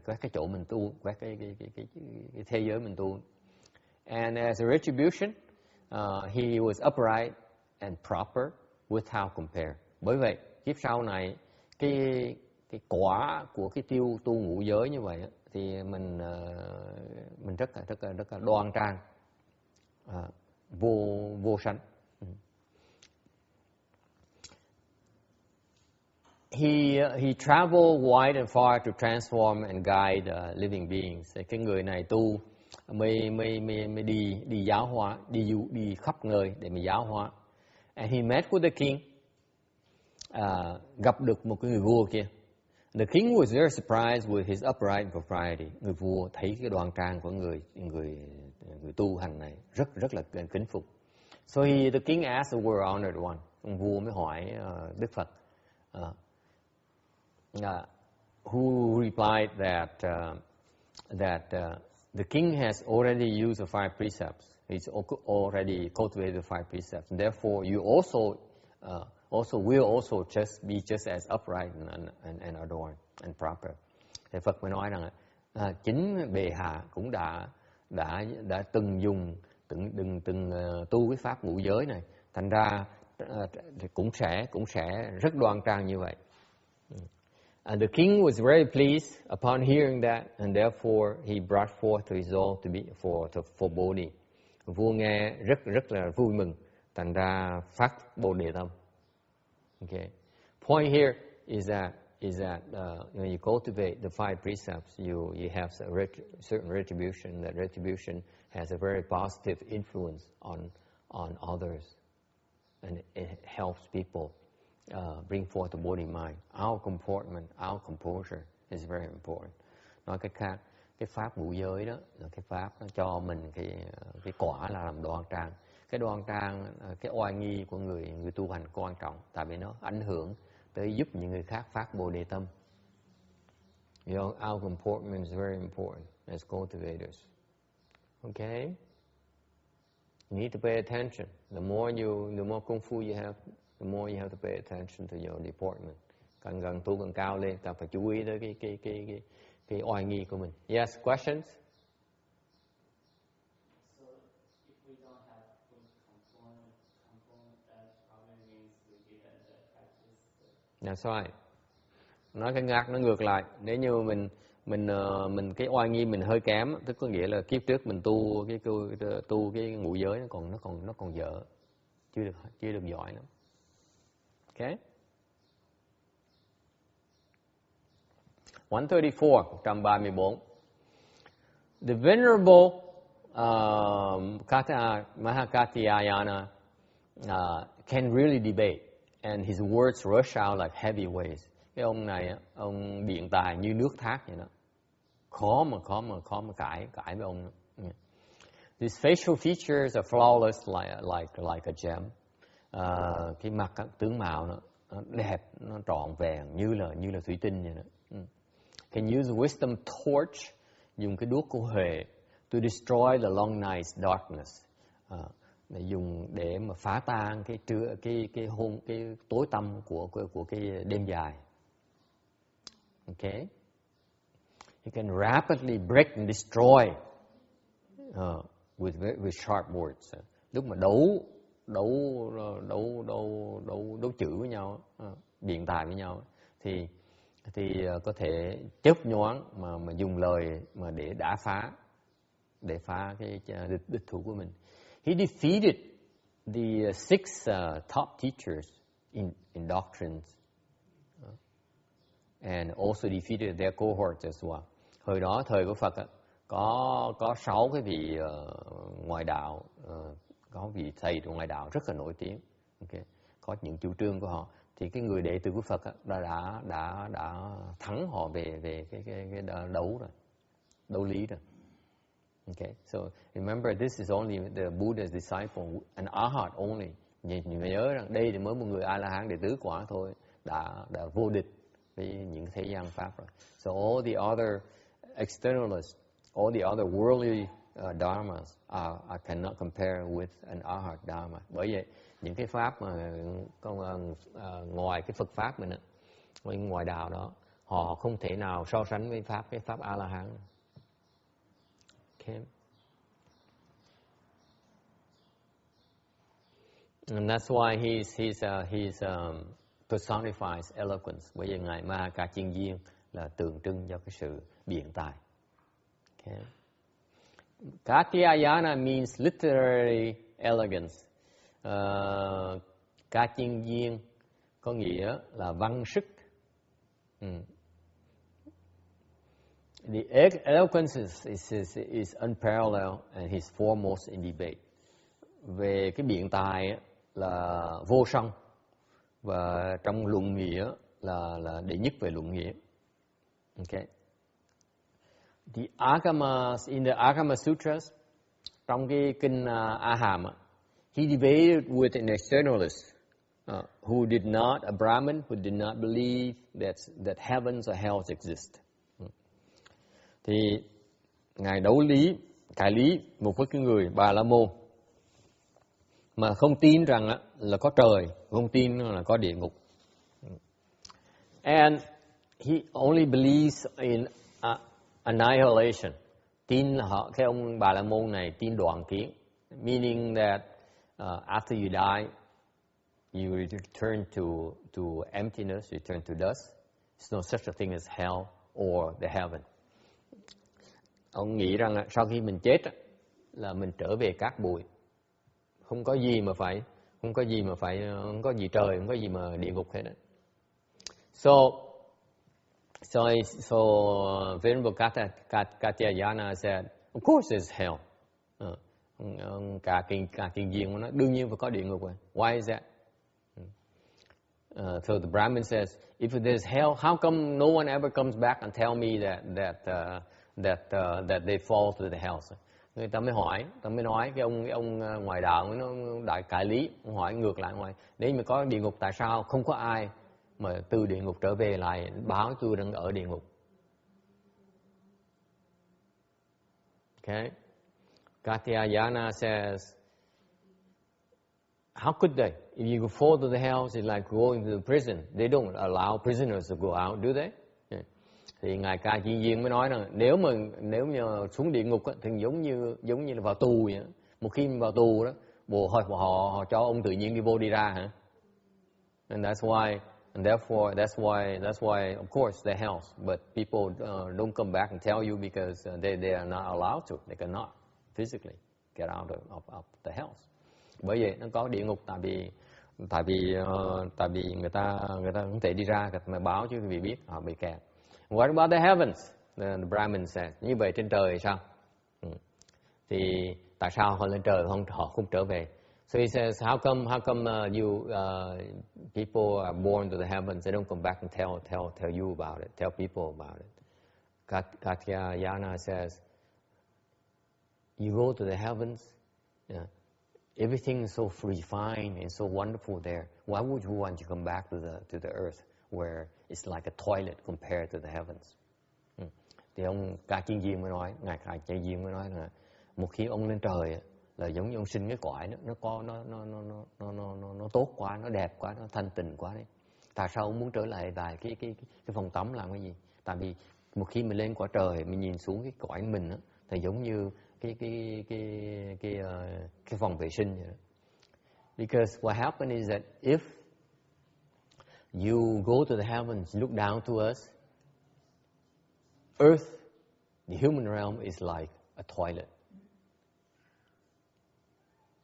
quét cái chỗ mình tu, quét cái thế giới mình tu. And as a retribution, he was upright and proper without compare. Bởi vậy kiếp sau này cái cái quả của cái tu ngũ giới như vậy thì mình rất là đoan trang, vô sanh. He traveled wide and far to transform and guide living beings. Cái người này tu mới đi giáo hóa, đi khắp nơi để mà giáo hóa. And he met with the king. Gặp được một cái người vua kia. The king was very surprised with his upright propriety. Người vua thấy cái đoan trang của người tu hành này rất là kính phục. So the king asked the world honored one. Ông vua mới hỏi Đức Phật. Who replied that the king has already used the 5 precepts. He's already cultivated the 5 precepts. And therefore, you will also be just as upright and adorned and proper. Thì Phật mới nói rằng chính bệ hạ cũng đã từng dùng từng tu cái pháp ngũ giới này, thành ra cũng sẽ rất đoan trang như vậy. And the king was very pleased upon hearing that, and therefore he brought forth the resolve to be for Bodhi. Vua nghe rất là vui mừng, thành ra phát Bồ Đề tâm. Okay. Point here is that when you cultivate the 5 precepts, you have a certain retribution. That retribution has a very positive influence on others, and it helps people bring forth the Bodhi mind. Our comportment, our composure is very important. Nói cách khác, cái pháp ngũ giới đó là cái pháp nó cho mình cái quả là làm đoan trang. Cái đoan trang, cái oai nghi của người tu hành quan trọng, tại vì nó ảnh hưởng tới giúp những người khác phát Bồ Đề tâm. You know, our comportment is very important as cultivators. Okay? You need to pay attention. The more công phu you have, the more you have to pay attention to your deportment. Càng tu càng cao lên, ta phải chú ý tới cái oai nghi của mình. Yes, questions? So if we don't have good component, that probably means we didn't practice. That's right. Nói cái ngạc nó ngược lại. Nếu như mình cái oai nghi mình hơi kém, tức có nghĩa là kiếp trước mình tu cái ngũ giới nó còn dở, chưa được giỏi lắm. Okay. 134. The venerable Mahakatyayana can really debate, and his words rush out like heavy waves. Cái ông này, ông biện tài như nước thác vậy đó, khó mà cãi với ông. His facial features are flawless like a gem. Cái mặt tướng mạo nó đẹp, nó trọn vẹn như là thủy tinh vậy đó. Can use wisdom torch, dùng cái đuốc của huệ, to destroy the long night's darkness, để dùng để mà phá tan cái tối tăm của cái đêm dài. Okay. He can rapidly break and destroy with sharp words. Lúc mà đấu chữ với nhau, biện tài với nhau, thì có thể chớp nhoáng mà dùng lời mà để để phá cái địch thủ của mình. He defeated the 6 top teachers in doctrines, and also defeated their cohorts as well. Hồi đó thời của Phật có 6 cái vị ngoại đạo, có vị thầy trong ngoại đạo rất là nổi tiếng. Okay. Có những chủ trương của họ, thì cái người đệ tử của Phật đã thắng họ về cái đấu lý rồi. Okay, so remember this is only the Buddha's disciple, an arhat only. Nhớ rằng đây thì mới một người A-la-hán đệ tứ quả thôi, đã vô địch với những thế gian pháp rồi. So all the other externalists, all the other worldly dharmas I cannot compare with an arhat dharma. Bởi vậy những cái pháp mà ngoài cái Phật pháp mình ngoài đạo đó, họ không thể nào so sánh với cái pháp A-la-hán. Okay. And that's why his personifies eloquence. Bởi vì ngài Ma Ca Chiên Viên là tượng trưng cho cái sự biện tài. Okay. Katyayana means literary elegance. Ca Chiên Viên có nghĩa là văn sức. The eloquence is unparalleled and he's foremost in debate. Về cái biện tài là vô song, và trong luận nghĩa là đệ nhất về luận nghĩa. Okay. The Agamas, in the Agama Sutras, trong cái kinh A Hàm, he debated with an externalist who did not, a Brahmin who did not believe that heavens or hells exist. Thì ngài đấu lý, cãi lý một với cái người Bà La Môn mà không tin rằng là có trời, không tin là có địa ngục. And he only believes in annihilation. Tin là cái ông Bà La Môn này tin đoạn kiến, meaning that after you die, you return to emptiness, you return to dust. There's no such a thing as hell or the heaven. Ông nghĩ rằng sau khi mình chết là mình trở về cát bụi, không có gì trời, không có gì mà địa ngục hết. So Venerable Katyayana said, of course there's hell. Cả kinh viên nó đương nhiên phải có địa ngục rồi. Why is that? So the Brahmin says, if there's hell, how come no one ever comes back and tell me that they fall to the hell? Người ta mới nói cái ông ngoài đạo nó đại cải lý, ông hỏi ngược lại ngoài, nếu mà có địa ngục tại sao không có ai mà từ địa ngục trở về lại báo tôi đang ở địa ngục? Okay. Katyayana says, how could they? If you fall to the hells, it's like going to the prison. They don't allow prisoners to go out, do they? Yeah. Thì ngài Ca Chiên Viên mới nói rằng nếu mà xuống địa ngục thì giống như là vào tù vậy. Một khi vào tù đó, họ cho ông tự nhiên đi ra hả? And that's why of course they're hells, but people don't come back and tell you because they are not allowed to. They cannot physically get out of the hells. Bởi vậy nó có địa ngục tại vì người ta không thể đi ra, mà báo chứ quý vị biết họ bị kẹt. What about the heavens? The Brahmin said. Như vậy trên trời sao? Thì tại sao họ lên trời họ không trở về? So he says, how come people are born to the heavens, they don't come back and tell you about it, tell people about it. Katyayana says, you go to the heavens, everything is so refined and so wonderful there. Why would you want to come back to the earth where it's like a toilet compared to the heavens? Thì ông Ca Chiên Viên mới nói, ngài Ca Chiên Viên mới nói là một khi ông lên trời là giống như ông sinh cái cõi nó tốt quá, nó đẹp quá, nó thanh tịnh quá đấy. Tại sao ông muốn trở lại tại cái phòng tắm làm cái gì? Tại vì một khi mình lên cõi trời, mình nhìn xuống cái cõi mình á, thì giống như cái phòng vệ sinh vậy đó. Because what happens is that if you go to the heavens, look down to us, earth, the human realm is like a toilet.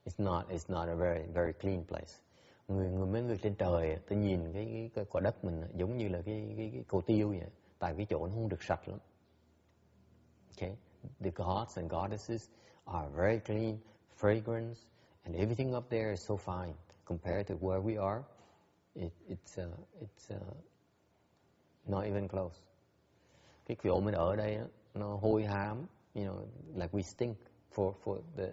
It's not a very very clean place. Mấy người trên trời ta nhìn cái quả đất mình giống như là cái cầu tiêu vậy, tại cái chỗ nó không được sạch lắm. Okay, the gods and goddesses are very clean, fragrance, and everything up there is so fine compared to where we are. It's not even close. Cái chỗ mình ở đây nó hôi hám, like we stink. For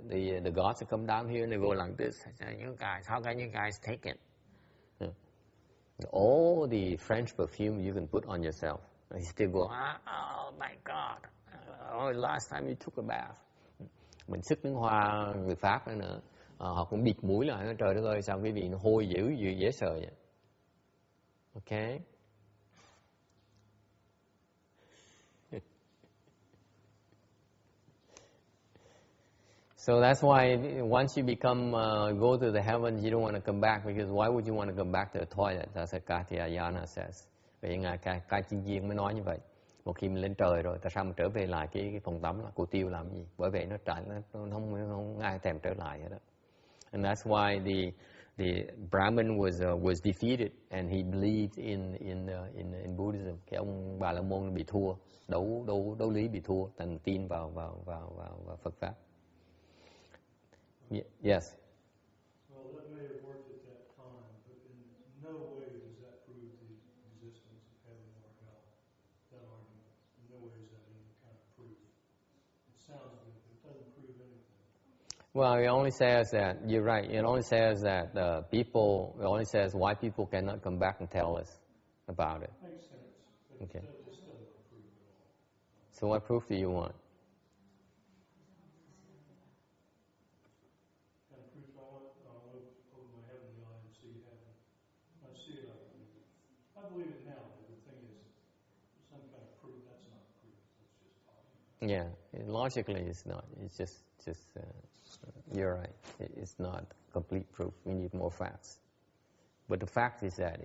the gods that come down here and they go like this. You guys, how can you guys take it? All the French perfume you can put on yourself, and you still go, oh my God! Oh, last time you took a bath. Mình sức nước hoa người Pháp nữa, họ cũng bịt mũi lại, nói trời đất ơi sao cái vị nó hôi dễ sợ vậy. Okay. So that's why once you become go to the heavens, you don't want to come back, because why would you want to come back to the toilet? That's what Katyayana says. Vậy ngài Ca Chiên Viên mới nói như vậy. Một khi mình lên trời rồi, tại sao mình trở về lại cái phòng tắm là cô tiêu làm gì? Bởi vậy nó không ai thèm trở lại hết đó. And that's why the Brahmin was defeated, and he believed in Buddhism. Cái ông Bà La Môn bị thua, đấu lý bị thua, thành tin vào Phật pháp. Yes. Well, that may have worked at that time, but in no way does that prove the existence of heaven or hell. That argument, in no way is that any kind of proof. It sounds good, but it doesn't prove anything. Well, it only says that, you're right, it only says that it only says why people cannot come back and tell us about it. Makes sense. But Okay. It just doesn't prove at all. So what proof do you want? Kind of proof I want, I'll open my heavenly eye and see heaven. I see it, I believe it. I believe it now, but the thing is, some kind of proof, that's not proof. That's just talking. Yeah, logically it's not. It's just you're right. It's not complete proof. We need more facts. But the fact is that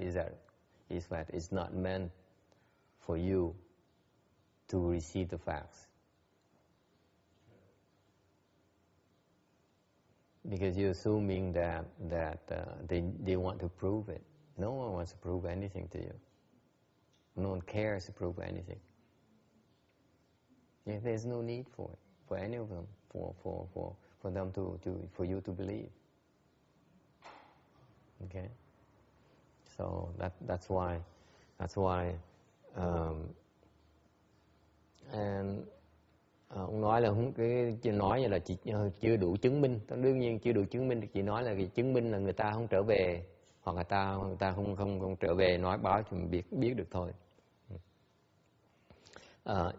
it's not meant for you to receive the facts. Because you're assuming that they want to prove it. No one wants to prove anything to you. No one cares to prove anything. Yeah, there's no need for it, for any of them, for them for you to believe. Okay, so that's why, and ông nói là cái nói như là chị chưa đủ chứng minh. Đương nhiên chưa đủ chứng minh thì chị nói là cái chứng minh là người ta không trở về, hoặc người ta không trở về nói báo cho mình biết được thôi.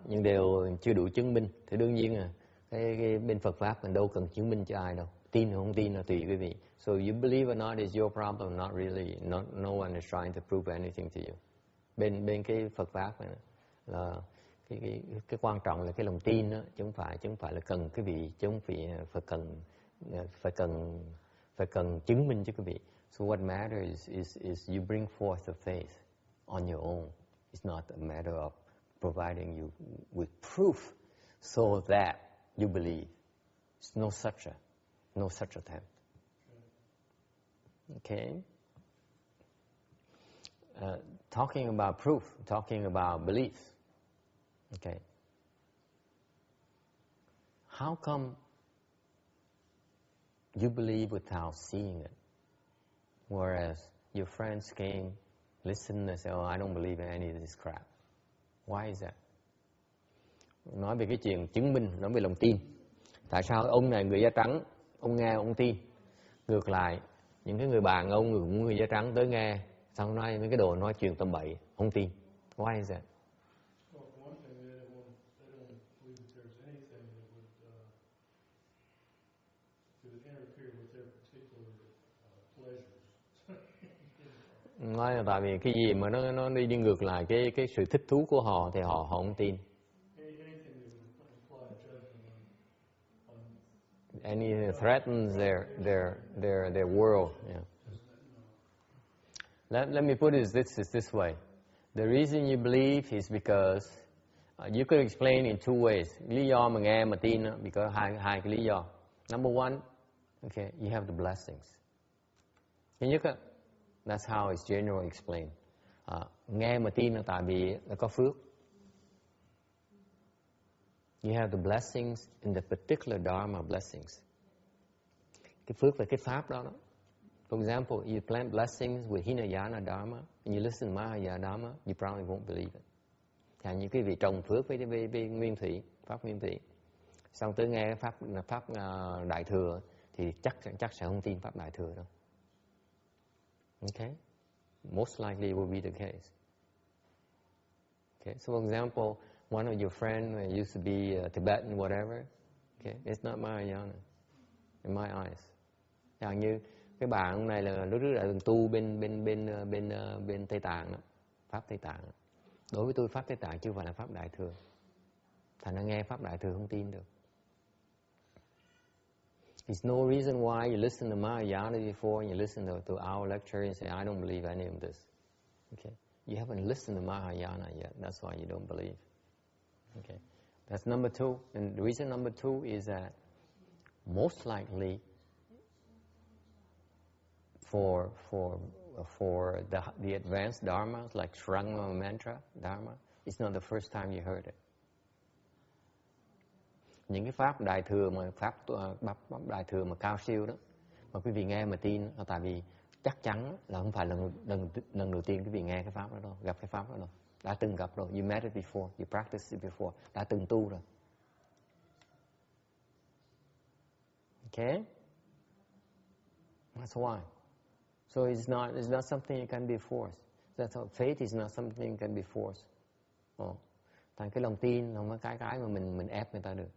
Nhưng đều chưa đủ chứng minh thì đương nhiên là cái bên Phật pháp mình đâu cần chứng minh cho ai đâu, tin hay không tin là tùy quý vị. So you believe or not is your problem, not really. No one is trying to prove anything to you. Bên cái Phật pháp này là cái quan trọng là cái lòng tin đó, chứ không phải là cần cái vị, chứ không phải cần chứng minh cho quý vị. So what matters is you bring forth the faith on your own. It's not a matter of providing you with proof so that you believe. It's no such attempt. Okay. Talking about proof, talking about beliefs. Okay. How come you believe without seeing it, whereas your friends came, listened, and said, "Oh, I don't believe in any of this crap." Why is that? Nói về cái chuyện chứng minh, nói về lòng tin. Tại sao ông này người da trắng, ông nghe ông tin? Ngược lại, những cái người bạn ông người da trắng tới nghe, xong nói mấy cái đồ nói chuyện tầm bậy, không tin. Why is that? Well, for one thing, they don't believe that there's anything that would interfere with their particular pleasures. Nói là tại vì cái gì mà nó đi ngược lại cái sự thích thú của họ thì họ không tin. Anything threatens their world. Yeah. Let me put it this way. The reason you believe is because you could explain in two ways. Lý do mà nghe mà tin because hai cái lý do. Number one, okay, you have the blessings. Thứ nhất, that's how it's generally explained. Nghe mà tin là tại vì là có phước. You have the blessings in the particular Dharma blessings. Cái phước là cái pháp đó. For example, you plant blessings with Hinayana Dharma, and you listen to Mahayana Dharma, you probably won't believe it. Thì như cái vị trồng phước với nguyên thủy, pháp nguyên thủy, xong tới nghe pháp đại thừa thì chắc sẽ không tin pháp đại thừa đâu. Okay, most likely will be the case. Okay, so for example, one of your friends used to be Tibetan, whatever. Okay, it's not Mahayana in my eyes. Chẳng như cái bạn này là lúc trước đã từng tu bên Tây Tạng đó, pháp Tây Tạng. Đối với tôi pháp Tây Tạng chưa phải là pháp đại thừa. Thành ra nghe pháp đại thừa không tin được. There's no reason why you listen to Mahayana before and you listen to our lecture and say, I don't believe any of this. Okay? You haven't listened to Mahayana yet. That's why you don't believe. Okay? That's number two. And the reason number two is that most likely for the advanced dharmas like Shranga mantra dharma, it's not the first time you heard it. Những cái pháp đại thừa đại thừa mà cao siêu đó mà quý vị nghe mà tin, tại vì chắc chắn là không phải lần đầu tiên quý vị nghe cái pháp đó đâu, gặp cái pháp đó đâu, đã từng gặp rồi. You met it before, you practiced it before, đã từng tu rồi. Okay? That's why. So it's not something you can be forced. That's how, faith is not something you can be forced. Thành cái lòng tin không có cái mà mình ép người ta được.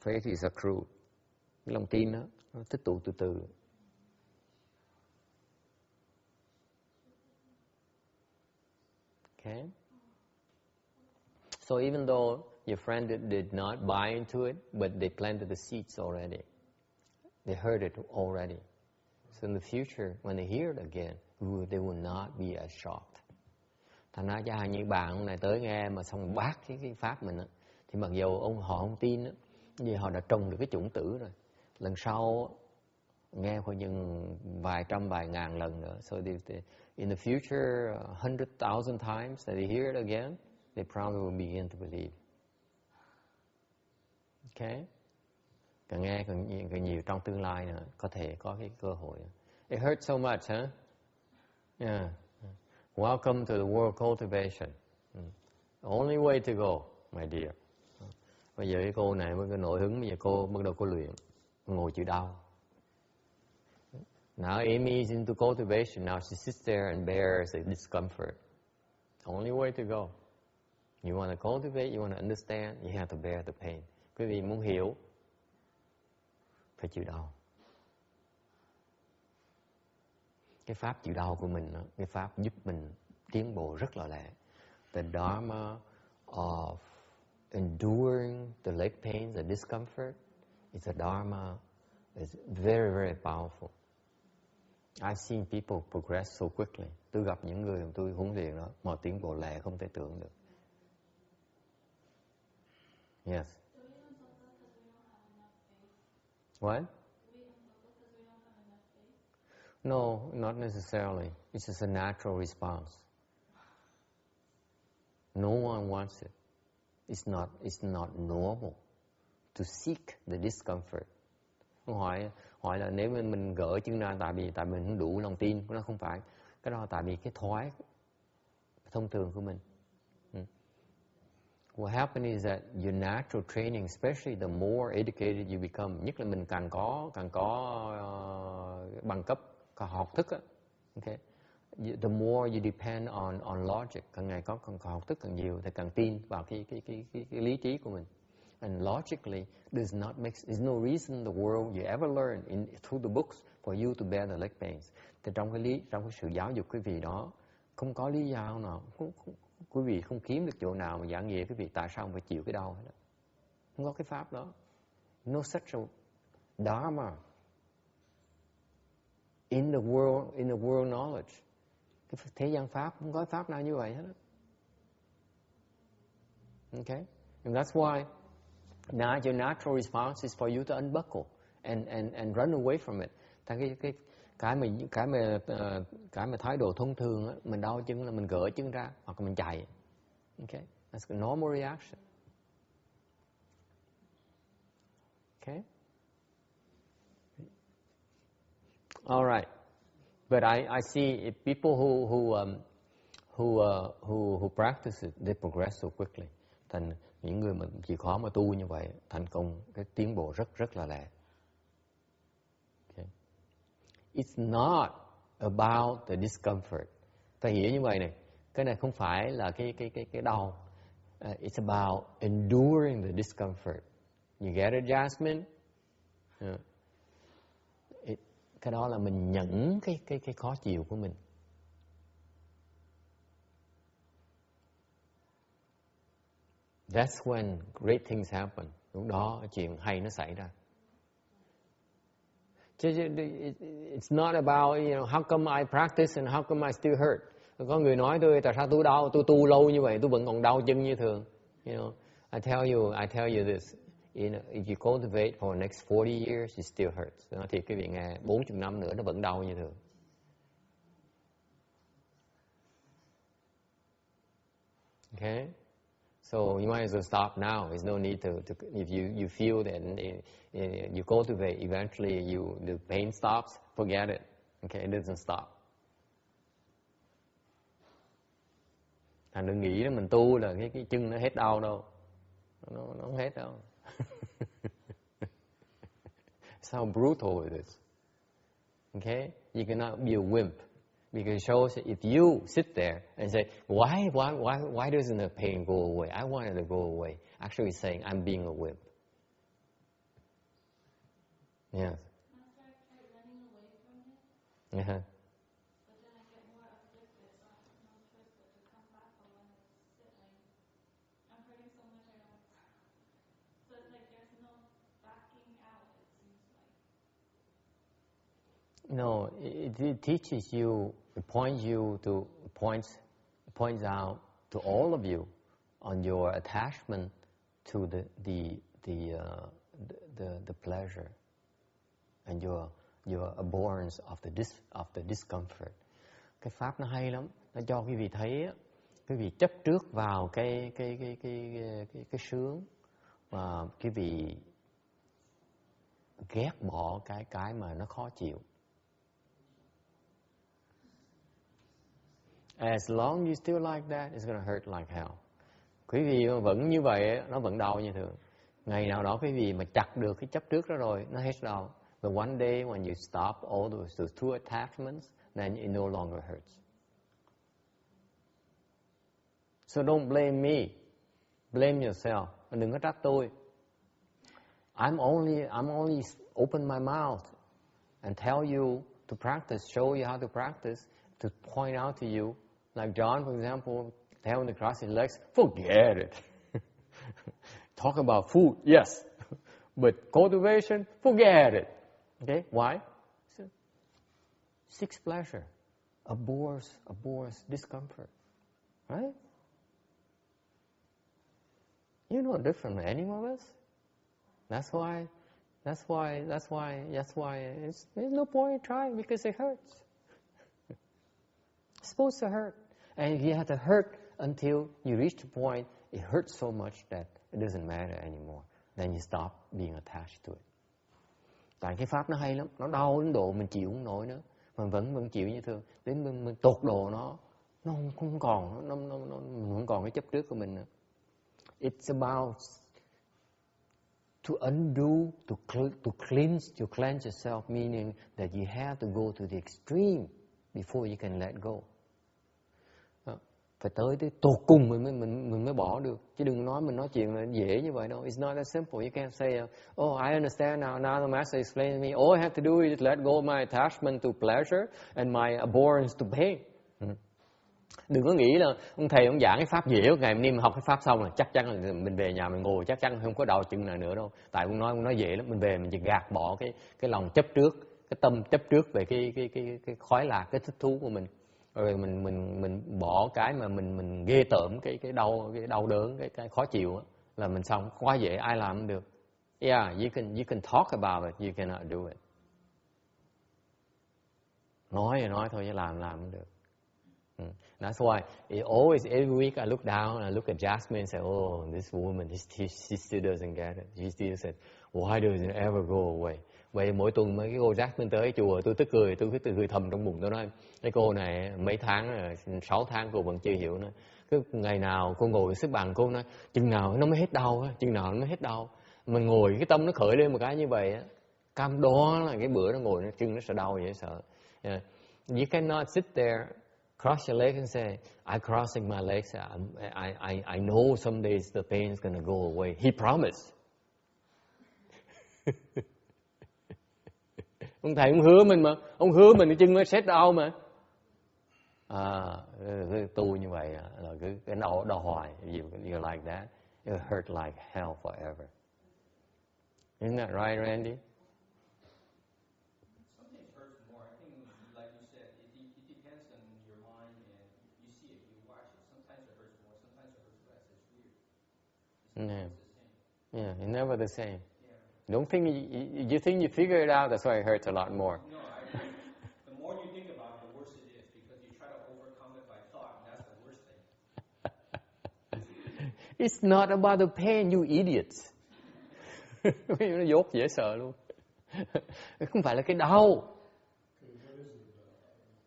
Faith is accrued. Cái lòng tin đó, nó tích tụ từ từ. Okay? So even though your friend did not buy into it, but they planted the seeds already. They heard it already. So in the future, when they hear it again, they will not be as shocked. Thành ra cho những bạn này tới nghe mà xong bác cái pháp mình á, thì mặc dù họ không tin á, vì họ đã trồng được cái chủng tử rồi. Lần sau nghe khoảng chừng vài trăm vài ngàn lần nữa. So in the future, 100,000 times that they hear it again, they probably will begin to believe. Okay? Càng nghe càng nhiều trong tương lai nữa, có thể có cái cơ hội. It hurts so much, huh? Yeah. Welcome to the world cultivation. The only way to go, my dear. Bây giờ cái cô này với cái nội hứng, bây giờ cô bắt đầu cô luyện, ngồi chịu đau. Now Amy is into cultivation. Now she sits there and bears the discomfort. Only way to go. You want to cultivate, you want to understand, you have to bear the pain. Quý vị muốn hiểu, phải chịu đau. Cái pháp chịu đau của mình, cái pháp giúp mình tiến bộ rất là lẹ. The Dharma of enduring the leg pains, the discomfort, is a Dharma that's very, very powerful. I've seen people progress so quickly. Tôi gặp những người tôi huấn luyện đó, mà tiến bộ lẹ không thể tưởng được. Yes. What? No, not necessarily. It's just a natural response. No one wants it. It's not normal to seek the discomfort. Hỏi là nếu mình gỡ chân ra tại mình không đủ lòng tin, nó không phải. Cái đó tại vì cái thói thông thường của mình. What happens is that your natural training, especially the more educated you become, nhất là mình càng có bằng cấp, càng học thức á, okay? The more you depend on logic, càng ngày càng học thức càng nhiều thì càng tin vào cái lý trí của mình. And logically, there's no reason the world you ever learn through the books for you to bear the leg pains. Thì trong cái sự giáo dục quý vị đó, không có lý do nào, quý vị không kiếm được chỗ nào mà giảng nghĩa quý vị tại sao phải chịu cái đau hết đó. Không có cái pháp đó. No such a Dharma in the world knowledge. Cái thế gian pháp không có pháp nào như vậy hết đó. Okay? And that's why now your natural response is for you to unbuckle and run away from it. Cái mà thái độ thông thường á, mình đau chân là mình gỡ chân ra hoặc là mình chạy. Okay? That's a normal reaction. Okay? All right. But I see if people who practice it, they progress so quickly. Thành những người mà chịu khó mà tu như vậy, thành công, cái tiến bộ rất là lẹ. Okay. It's not about the discomfort. Phải hiểu như vậy này, cái này không phải là cái đau. It's about enduring the discomfort. You get adjustment. Cái đó là mình nhẫn cái khó chịu của mình. That's when great things happen. Lúc đó chuyện hay nó xảy ra. It's not about, how come I practice and how come I still hurt. Có người nói tôi, tại sao tôi đau, tôi tu lâu như vậy, tôi vẫn còn đau chân như thường. I tell you this. If you cultivate for the next 40 years, it still hurts. Nói thiệt quý vị nghe, 40 năm nữa nó vẫn đau như thường. Okay? So you might as well stop now. There's no need to if you feel that you cultivate, eventually the pain stops, forget it. Okay, it doesn't stop. Thành đừng nghĩ mình tu là cái chân nó hết đau đâu. Nó không hết đâu. That's how brutal it is. Okay? You cannot be a wimp. Because it shows that if you sit there and say, why doesn't the pain go away? I want it to go away. Actually saying, I'm being a wimp. Yes. After I try running away from it, Uh-huh. but then I get more afflicted, so I have no choice but to come back. But when it's sitting, I'm hurting so much I don't. So it's like there's no backing out, it seems like. No, it teaches you, it points out to all of you on your attachment to the pleasure and your abhorrence of the discomfort. Cái pháp nó hay lắm, nó cho quý vị thấy quý vị chấp trước vào cái sướng và quý vị ghét bỏ cái mà nó khó chịu. As long as you still like that, it's going to hurt like hell. Quý vị vẫn như vậy, nó vẫn đau như thường. Ngày nào đó quý vị mà chặt được cái chấp trước đó rồi, nó hết đau. But one day when you stop all those two attachments, then it no longer hurts. So don't blame me. Blame yourself. Đừng có trách tôi. I'm only open my mouth and tell you to practice, show you how to practice, to point out to you. Like John, for example, tell him to cross his legs. Forget it. Talk about food, yes. But cultivation, forget it. Okay, why? Seeks pleasure, abhors discomfort. Right? You're no different than any of us. That's why there's no point in trying because it hurts. It's supposed to hurt. And you have to hurt until you reach the point it hurts so much that it doesn't matter anymore. Then you stop being attached to it. Tại cái pháp nó hay lắm, nó đau đến độ mình chịu không nổi nữa, mà vẫn chịu như thường. Đến mình tột độ nó không còn, nó không còn cái chấp trước của mình nữa. It's about to undo, to cleanse yourself, meaning that you have to go to the extreme before you can let go. Phải tới tột cùng mình mới bỏ được. Chứ đừng nói mình nói chuyện là dễ như vậy đâu. It's not that simple. You can't say, oh, I understand now. Now the master explained to me. All I have to do is let go of my attachment to pleasure and my abhorrence to pain. Đừng có nghĩ là ông thầy ông giảng cái pháp dễ, ngày mình học cái pháp xong là chắc chắn là mình về nhà mình ngồi chắc chắn không có đau chân nào nữa đâu. Tại ông nói dễ lắm, mình về mình chỉ gạt bỏ cái lòng chấp trước, cái tâm chấp trước về cái khoái lạc, cái thích thú của mình. Rồi mình bỏ cái mà mình ghê tởm cái đau đớn, cái khó chịu á, là mình xong, quá dễ, ai làm cũng được. Yeah, you can talk about it, you cannot do it. Nói thôi chứ làm cũng được. That's why every week I look down and I look at Jasmine and say, oh, this woman, she still doesn't get it. She still said, why doesn't it ever go away? Vậy mỗi tuần mấy cái cô Jasmine tới chùa, tôi tức cười, tôi cứ cười thầm trong bụng, tôi nói, cái cô này mấy tháng, 6 tháng cô vẫn chưa hiểu nữa. Cứ ngày nào cô ngồi xếp bằng, cô nói, chừng nào nó mới hết đau, chừng nào nó mới hết đau. Mình ngồi, cái tâm nó khởi lên một cái như vậy, cam đoan là cái bữa nó ngồi, chân nó sẽ đau vậy sợ. You cannot sit there, cross your legs and say, I'm crossing my legs. I know some days the pain is going to go away. He promised. Ông thầy ông hứa mình mà, ông hứa mình cái chân nó sẽ đau mà. Tu như vậy là cứ cái đau hoài, you like that. it would hurt like hell forever. Isn't that right, Randy? Some things hurt more. I think, like you said, it depends on your mind and you see it, you watch it. Sometimes it hurts more, sometimes it hurts less. It's weird. It's Yeah. the same. Yeah, it's never the same. Yeah. Don't think you think you figure it out. That's why it hurts a lot more. No, the more you think about it, the worse it is because you try to overcome it by thought, and that's the worst thing. It's not about the pain, you idiots. Nó dốt dễ sợ luôn. Không phải là cái đau.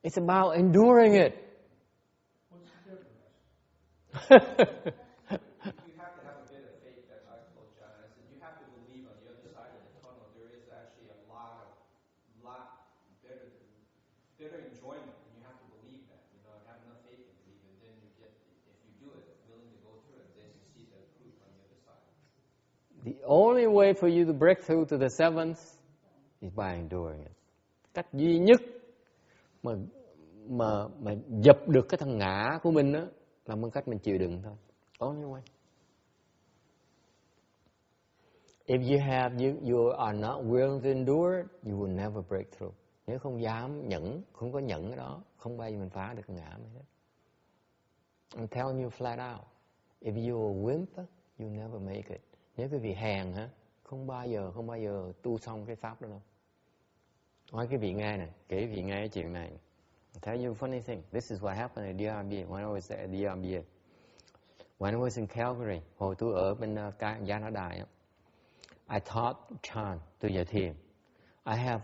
It's about enduring it. What's the difference? You have to have a bit of faith that I told John. I said you have to believe on the other side of the tunnel there is actually a lot better enjoyment, and you have to believe that. You know, have enough faith to believe, and then you get, if you do it, willing to go through it, then you see the fruit on the other side. The only way for you to break through to the seventh is by enduring it. Cách duy nhất mà dập được cái thằng ngã của mình đó là bằng cách mình chịu đựng thôi. Only way. If you are not willing to endure, you will never break through. Nếu không dám nhẫn, không có nhẫn cái đó, không bao giờ mình phá được cái ngã này hết. I'm telling you flat out. If you are a wimp, you never make it. Nếu quý vị hèn hả, không bao giờ tu xong cái pháp đó đâu. Nói cái vị nghe này, kể quý vị nghe cái chuyện này. I'll tell you a funny thing. This is what happened at DRB when I was at DRB. When I was in Calgary, hồi tôi ở bên Canada, I taught Chan to dạy thiền. I have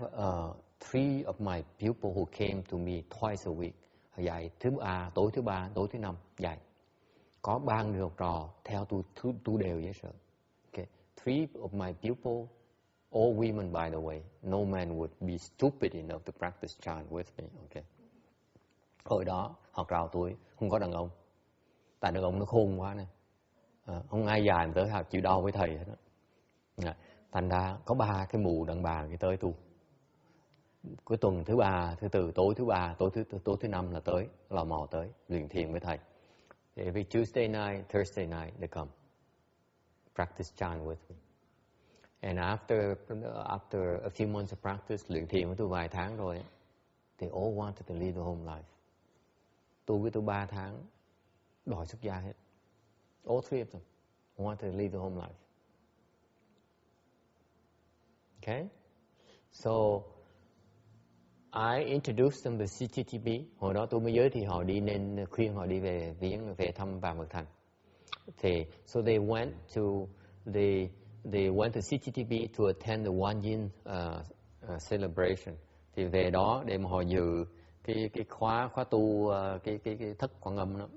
3 of my pupils who came to me twice a week. Dạy tối thứ ba, tối thứ năm dạy. Có 3 người học trò theo tôi đều dễ sợ. Okay. 3 of my pupils, all women by the way. No man would be stupid enough to practice Chan with me. Okay. Hồi đó học trò tôi không có đàn ông. Tại đàn ông nó khôn quá nè. Không ai dài mà tới học chịu đau với thầy hết đó. Thành ra có 3 cái mụ đàn bà cái tới tu. Cuối tuần thứ ba, thứ tư, tối thứ ba, tối thứ năm là tới, lò mò tới luyện thiền với thầy. Every Tuesday night, Thursday night they come practice Chan with me. And after a few months of practice, luyện thiền với tôi vài tháng rồi, they all wanted to live the home life. Tôi với tôi 3 tháng đòi xuất gia hết. All 3 of them wanted to live the home life. Okay? So I introduced them to CTTB. Hồi đó tôi mới giới thiệu họ đi nên khuyên họ đi về thăm Vạn Vật Thành. So they went to CTTB to attend the One Yin celebration. Thì về đó để mà họ dự cái khóa tu cái thức Quan Âm đó.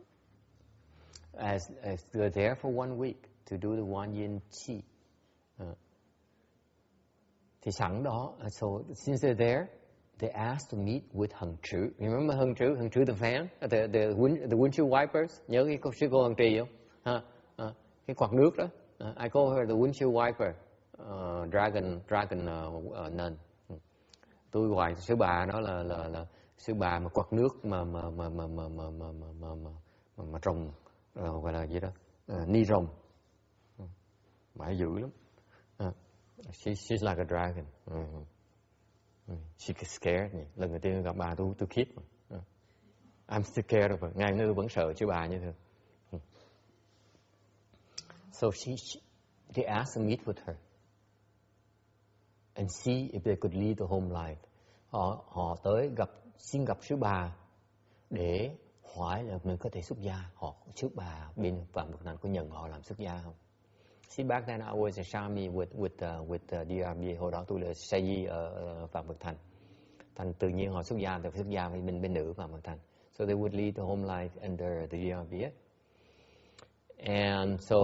As they're there for 1 week to do the One Yin Chi. Thì sẵn đó, so since they're there, they asked to meet with Hằng Trữ. Remember Hằng Trữ the fan, the windshield wipers. Nhớ cái sư cô Hằng Trì không? Cái quạt nước đó. I call her the windshield wiper, dragon nun. Tôi gọi sư bà đó là sư bà mà quạt nước mà rồng, gọi là gì đó, ni rồng. Mãi dữ lắm. She's like a dragon. She scared me. Lần đầu tiên gặp bà tôi khiếp. I'm still scared of her. Ngày nay tôi vẫn sợ sư bà như thế. So they asked to meet with her and see if they could lead the home life. Họ tới xin gặp sư bà để hỏi là mình có thể xuất gia. Sư bà bên Vạn Vật Thành có nhận họ làm xuất gia không? See, back then I was a Shami with DRB. Hồi đó tôi là Sayi ở Vạn Vật Thành. Thành tự nhiên họ xuất gia với bên nữ Vạn Vật Thành. So they would lead the home life under the DRB. And so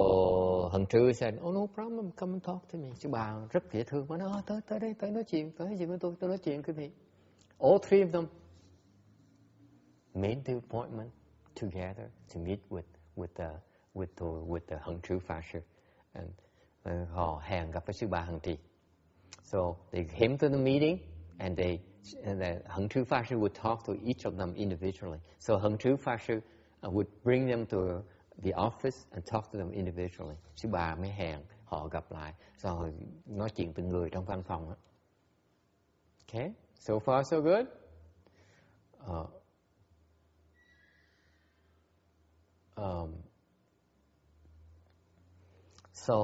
Hằng Trư said, oh no problem, come and talk to me. Sư bà rất dễ thương. Mà nói, tới đây, tới nói chuyện với tôi nói chuyện quý vị. All 3 of them made the appointment together to meet with the Hằng Trư Pháp Sư. And họ hẹn gặp với sư bà Hằng Trì. So they came to the meeting and the Hằng Trư Pháp Sư would talk to each of them individually. So Hằng Trư Pháp Sư would bring them to the office and talk to them individually. Sư bà mới hẹn họ gặp lại, rồi nói chuyện từng người trong văn phòng. Okay, so far so good. So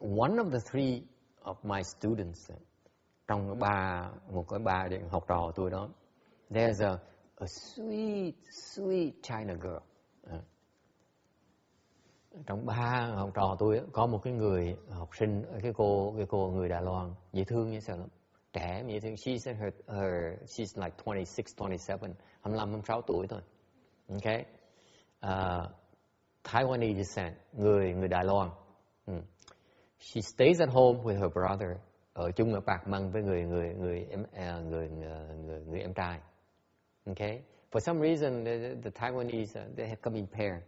one of the three of my students, trong một cái ba học trò tôi đó, there's a sweet China girl. Trong ba học trò tôi có một cái người học sinh, cái cô người Đài Loan dễ thương như sao lắm, trẻ dễ thương. She's like 26, 27, 25, 26 tuổi thôi. Okay, Taiwanese descent, người Đài Loan. She stays at home with her brother, ở chung ở apartment với người em trai. Okay, for some reason the Taiwanese they have come in pair,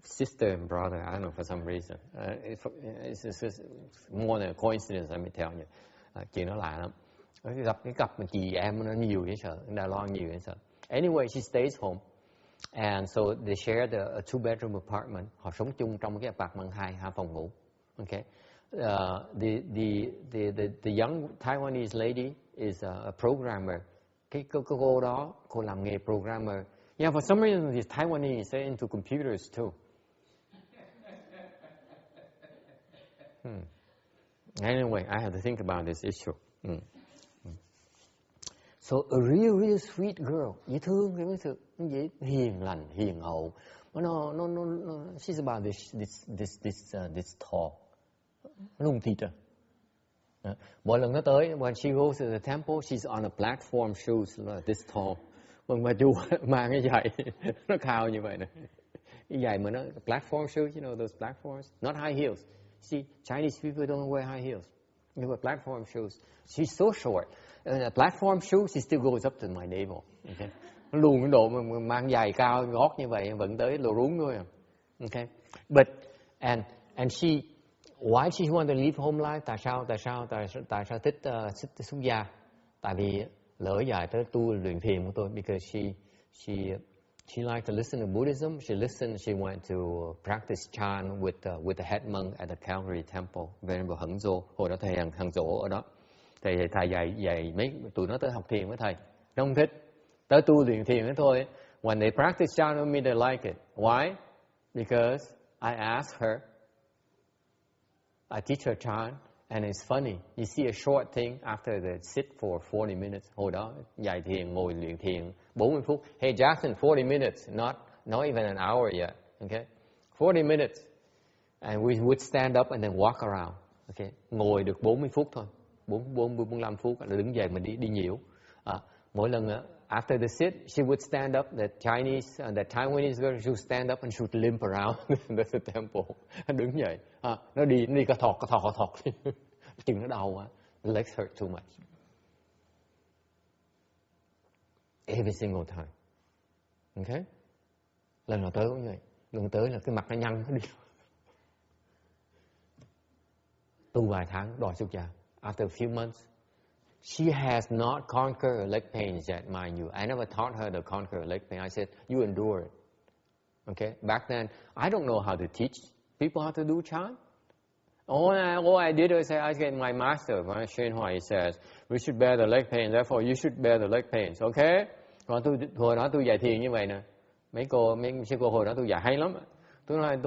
sister and brother. I don't know, for some reason. It's more than a coincidence, let me tell you. Chuyện đó lạ lắm. Gặp cái cặp mà chị em nó nhiều dễ sợ, Đài Loan nhiều dễ sợ. Anyway, she stays home. And so they shared a 2-bedroom apartment. Họ sống chung trong cái apartment hai phòng ngủ. Okay. The young Taiwanese lady is a programmer. Cái cô đó, cô làm nghề programmer. Yeah, for some reason these Taiwanese are into computers too. Anyway, I have to think about this issue. So a really sweet girl, dễ thương, dễ hiền lành, hiền hậu. She's about this tall. Lung thịt à. Mỗi lần nó tới, when she goes to the temple, she's on a platform shoes this tall. Mà chú mang cái giày nó cao như vậy này. Cái giày mà nó platform shoes, you know those platforms, not high heels. See, Chinese people don't wear high heels. You wear platform shoes. She's so short. And a platform shoe, she still goes up to my navel. Okay. Nó luôn cái độ mà mang giày cao gót như vậy vẫn tới lỗ rúng thôi. Okay. But and she, why she want to live home life? Tại sao thích xuất gia? Tại vì lỡ dài tới tu luyện thiền của tôi, because she liked to listen to Buddhism. She went to practice chant with the head monk at the Calvary Temple, Venerable Hengzo. Hồi đó thầy Hengzo ở đó. Thầy dạy mấy tụi nó tới học thiền với thầy. Nó không thích. Tới tu luyện thiền đó thôi. When they practice chant with me, they like it. Why? Because I asked her. I teach her chant, and it's funny. You see a short thing after they sit for 40 minutes. Hồi đó dạy thiền, ngồi luyện thiền 40 phút. Hey Jackson, 40 minutes, not even an hour yet. Okay, 40 minutes, and we would stand up and then walk around. Okay, ngồi được 40 phút thôi, 45 phút là đứng dậy mình đi nhiễu. Mỗi lần after the sit, she would stand up. The Taiwanese girl, she would stand up and she would limp around the temple. Đứng dậy, nó đi cà thọt. Chừng nó đau quá, the legs hurt too much. Every single time. Okay? Lần nào tới cũng như vậy. Lần tới là cái mặt nó nhăn nó đi. Tu vài tháng đòi xuất gia. After a few months, she has not conquered her leg pains yet, mind you. I never taught her to conquer her leg pain. I said, you endure it. Okay? Back then, I don't know how to teach people how to do chant. All I did was say, I get my master, Shen Hua, he says, we should bear the leg pain, therefore you should bear the leg pains. Okay? Còn hồi đó tôi dạy thiền như vậy nè. Mấy sư cô hồi đó tôi dạy hay lắm. Tôi nói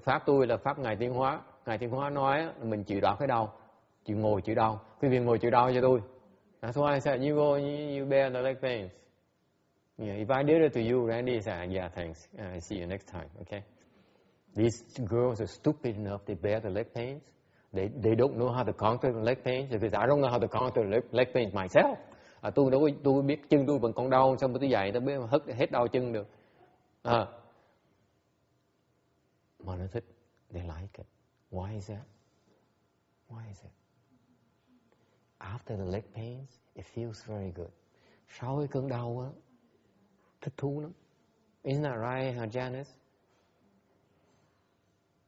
pháp tôi là pháp Ngài Tiến Hóa. Ngài Tiến Hóa nói mình chịu đau cái đau, chịu ngồi chịu đau. Quý vị ngồi chịu đau cho tôi. That's why I said, you bear the leg pains. Yeah, if I did it to you, Randy said, yeah, thanks. I see you next time. Okay? These girls are stupid enough, they bear the leg pains. They don't know how to conquer the leg pains, because I don't know how to conquer the leg pains myself. Tôi biết chân tôi vẫn còn đau, xong rồi tôi dạy, tôi biết hết đau chân được. Mà nó thích, they like it. Why is that? Why is it? After the leg pains, it feels very good. Sau cái cơn đau á, thích thú lắm. Isn't that right, Janice?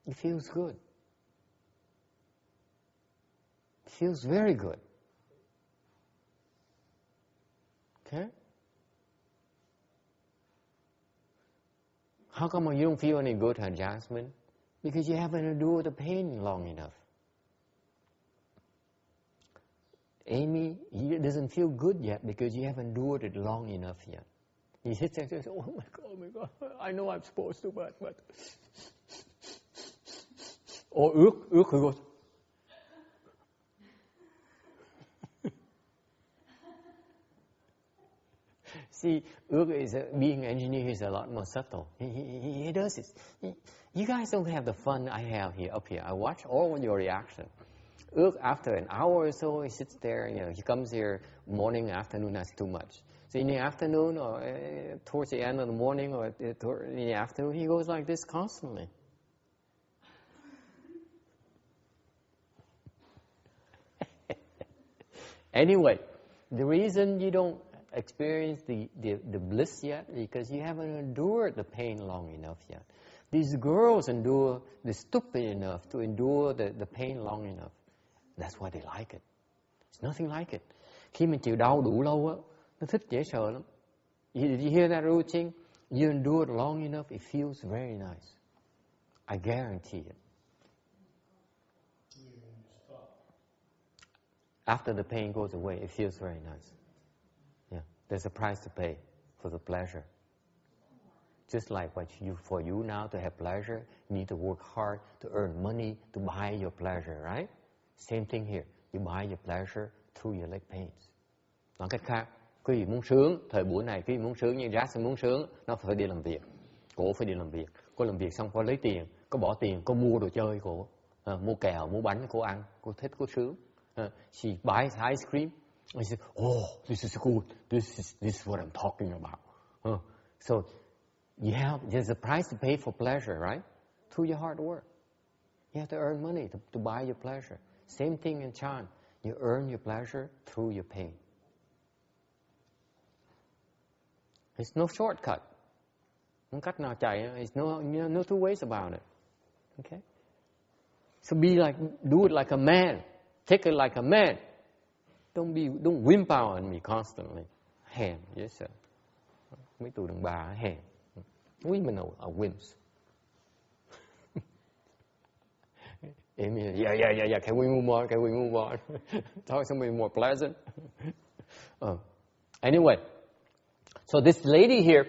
It feels good. It feels very good. Okay? How come you don't feel any good adjustment? Because you haven't endured the pain long enough. Amy, it doesn't feel good yet because you haven't endured it long enough yet. You sit there and say, oh my God, I know I'm supposed to, but... ước rồi. See, being an engineer is a lot more subtle. He does it. You guys don't have the fun I have here up here. I watch all of your reaction. After an hour or so, he sits there. He comes here morning, afternoon. That's too much. So in the afternoon, or towards the end of the morning, or in the afternoon, he goes like this constantly. Anyway, the reason you don't experience the bliss yet because you haven't endured the pain long enough yet. These girls endure, they're stupid enough to endure the pain long enough. That's why they like it. It's nothing like it. Khi mình chịu đau đủ lâu á, nó thích dễ sợ lắm. Did you hear that routine? You endure it long enough, it feels very nice. I guarantee it. After the pain goes away, it feels very nice. Yeah, there's a price to pay for the pleasure. Just like for you now to have pleasure, you need to work hard to earn money to buy your pleasure, right? Same thing here. You buy your pleasure through your leg pains. Nói cách khác, quý vị muốn sướng, thời buổi này quý vị muốn sướng như Jackson muốn sướng, nó phải đi làm việc. Cổ phải đi làm việc. Cô làm việc xong cô lấy tiền, cô bỏ tiền, cô mua đồ chơi cô, mua kẹo, mua bánh cô ăn, cô thích, cô sướng. She buys ice cream. I said, oh, this is good. This is what I'm talking about. So there's a price to pay for pleasure, right? Through your hard work. You have to earn money to buy your pleasure. Same thing in Chan. You earn your pleasure through your pain. There's no shortcut. Không cách nào chạy. There's no two ways about it. Okay? So do it like a man. Take it like a man. Don't wimp out on me constantly. Hèn, yes sir. Mấy tụi đàn bà hèn. Women are wimps. Amy, yeah. Can we move on? Talk something more pleasant. Anyway, so this lady here,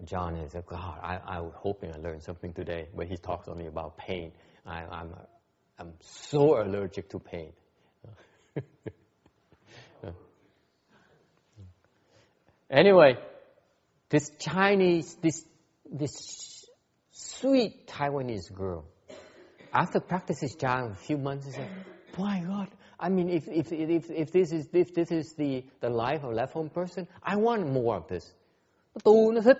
John is, God, I was hoping I learned something today, but he talks only about pain. I'm so allergic to pain. Anyway, this sweet Taiwanese girl, after practicing Chan a few months, she said, "My God! I mean, if this is the life of a left home person, I want more of this." Tu nó thích.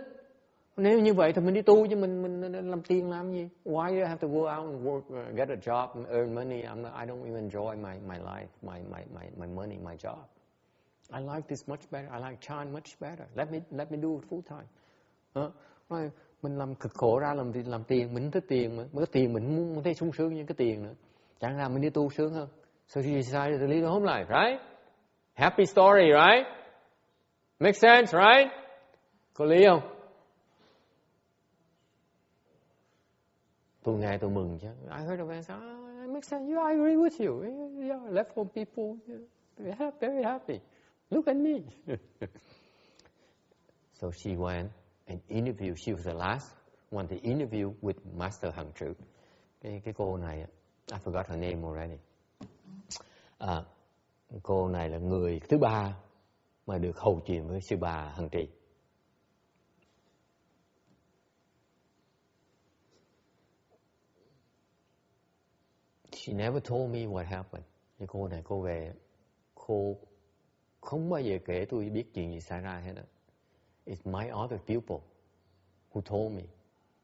Nếu như vậy thì mình đi tu chứ mình làm tiền làm gì? Why do I have to go out and work, get a job and earn money? I don't even enjoy my life, my money, my job. I like this much better. I like Chan much better. Let me do it full time. Mình làm cực khổ ra làm tiền, mình thích tiền mà. Có tiền mình muốn thấy sung sướng như cái tiền nữa. Chẳng ra mình đi tu sướng hơn. So she decided to lead a home life, right? Happy story, right? Make sense, right? Có lý không? Tôi nghe tôi mừng chứ. I heard of it. It makes sense. Yeah, I agree with you. Yeah, left home people, yeah, very happy. Look at me. So she went and interviewed. She was the last one to interview with Master Hằng Trụ. Cái cô này, I forgot her name already. Cô này là người thứ ba mà được hầu truyền với sư bà Hằng Trì. She never told me what happened. Cái cô này cô về, cô không bao giờ kể tôi biết chuyện gì xảy ra hết đó. It's my other pupil who told me.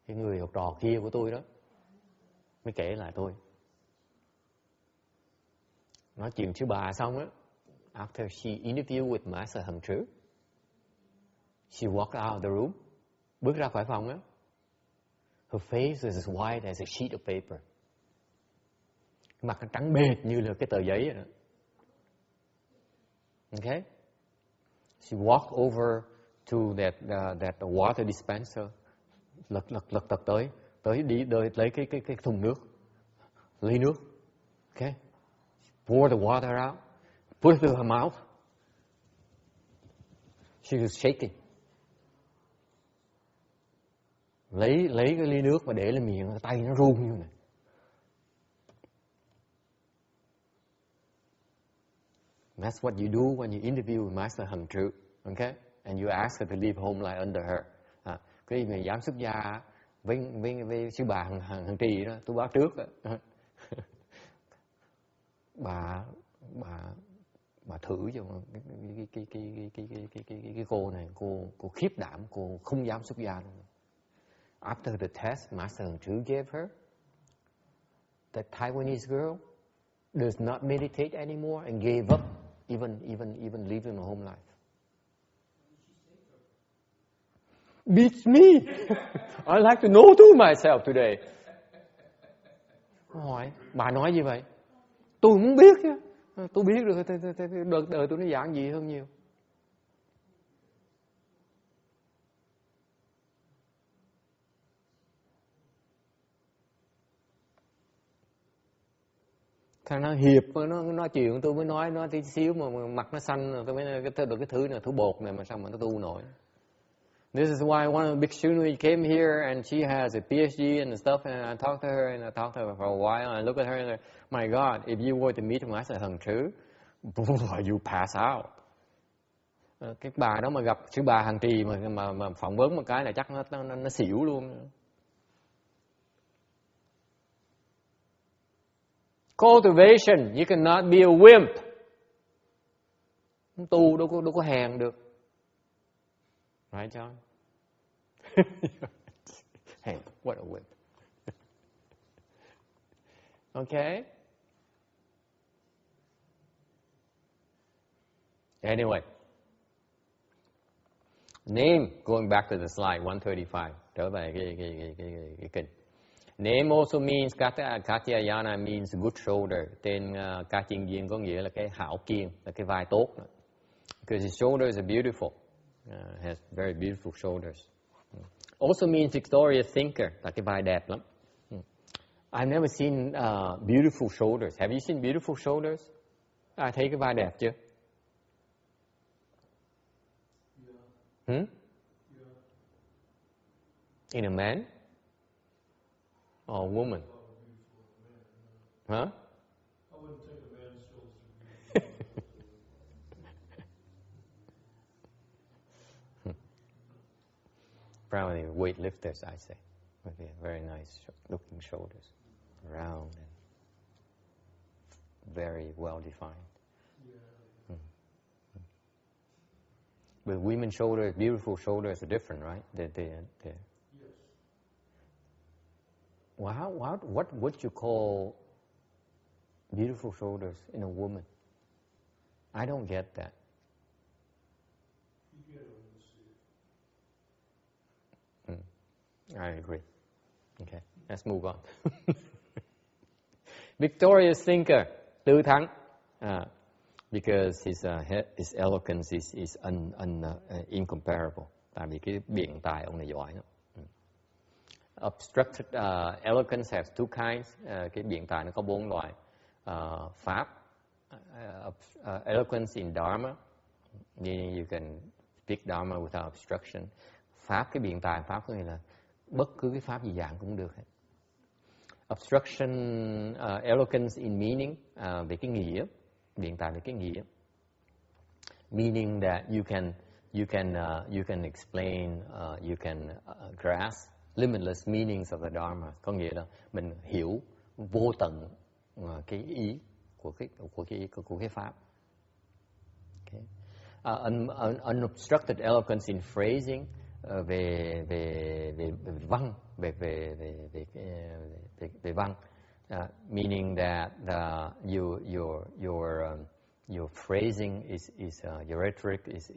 Cái người học trò kia của tôi đó mới kể lại tôi. Nói chuyện sư bà xong á, after she interviewed with Master Hằng Trụ, she walked out of the room, bước ra khỏi phòng á. Her face was as white as a sheet of paper. Mặt nó trắng bệt như là cái tờ giấy vậy đó. Okay? She walked over to that water dispenser lật tới đi lấy cái thùng nước, ly nước, okay, pour the water out, put it through her mouth. She was shaking. Lấy cái ly nước mà để lên miệng, tay nó run như này. That's what you do when you interview with Master Hằng Trụ, okay? And you ask her to leave home like under her. Cái người dám xuất gia với sư bà Hằng Trì đó, tôi báo trước đó. bà thử cho cái cô này, cô khiếp đảm, cô không dám xuất gia luôn. After the test Master Hằng Trụ gave her, that Taiwanese girl does not meditate anymore and gave up even living a home life. Beats me. I like to know to myself today. Hỏi, bà nói gì vậy? Tôi không biết chứ. Tôi biết được, đợt đời tôi nó giản dị hơn nhiều. Thằng nó hiệp, nó nói chuyện tôi mới nói tí xíu mà mặt nó xanh, tôi mới được cái thứ này, thứ bột này mà sao mà nó tu nổi. This is why one of the bhikshuni came here and she has a PhD and stuff, and I talked to her for a while, and I look at her and I, my God, if you were to meet Master Hằng Trụ, you pass out. Cái bà đó mà gặp sư bà Hằng Trì mà phỏng vấn một cái là chắc nó xỉu luôn. Cultivation, you cannot be a wimp. Tu đâu có hèn được. Right, John? Hey, what a wimp. Okay? Anyway. Name, going back to the slide 135, trở về cái kinh. Name also means, Katyayana means good shoulder. Tên Ca Chiên Viên có nghĩa là cái hảo kiên, là cái vai tốt. Because his shoulders are beautiful. Has very beautiful shoulders. Also means victorious thinker, là cái vai đẹp lắm. I've never seen beautiful shoulders. Have you seen beautiful shoulders? Ai thấy cái vai đẹp chưa? In a man or a woman? Huh? I wouldn't take a man's shoulders. Probably weightlifters, I say. Would be very nice looking shoulders. Round and very well defined. But women's shoulders, beautiful shoulders are different, right? They're Yes. Well, what would you call beautiful shoulders in a woman? I don't get that. You get it when you see it. I agree. Okay, let's move on. Victorious thinker, tư thắng. Because his eloquence is incomparable. Tại vì cái biện tài ông này giỏi lắm. Obstructed eloquence has two kinds. Cái biện tài nó có 4 loại. Pháp, eloquence in Dharma, meaning you can speak Dharma without obstruction. Pháp, cái biện tài Pháp có nghĩa là bất cứ cái pháp gì giảng cũng được. Obstruction, eloquence in meaning, về cái nghĩa. Biện tài về cái nghĩa, meaning that you can explain, you can grasp limitless meanings of the Dharma. Có nghĩa là mình hiểu vô tận cái ý của cái pháp. Okay. Unobstructed eloquence in phrasing, về văn, về văn. Meaning that your phrasing is your rhetoric is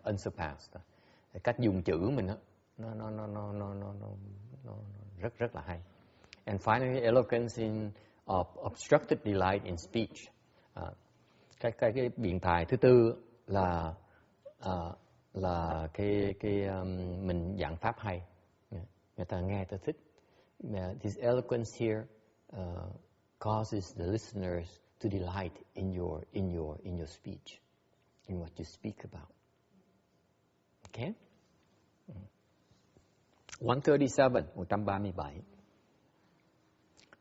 unsurpassed. Cách dùng chữ mình nó rất là hay. And finally, eloquence in obstructed delight in speech. Cái biện tài thứ tư là là mình giảng pháp hay, người ta nghe ta thích. This eloquence here causes the listeners to delight in your speech, in what you speak about. Okay? 137.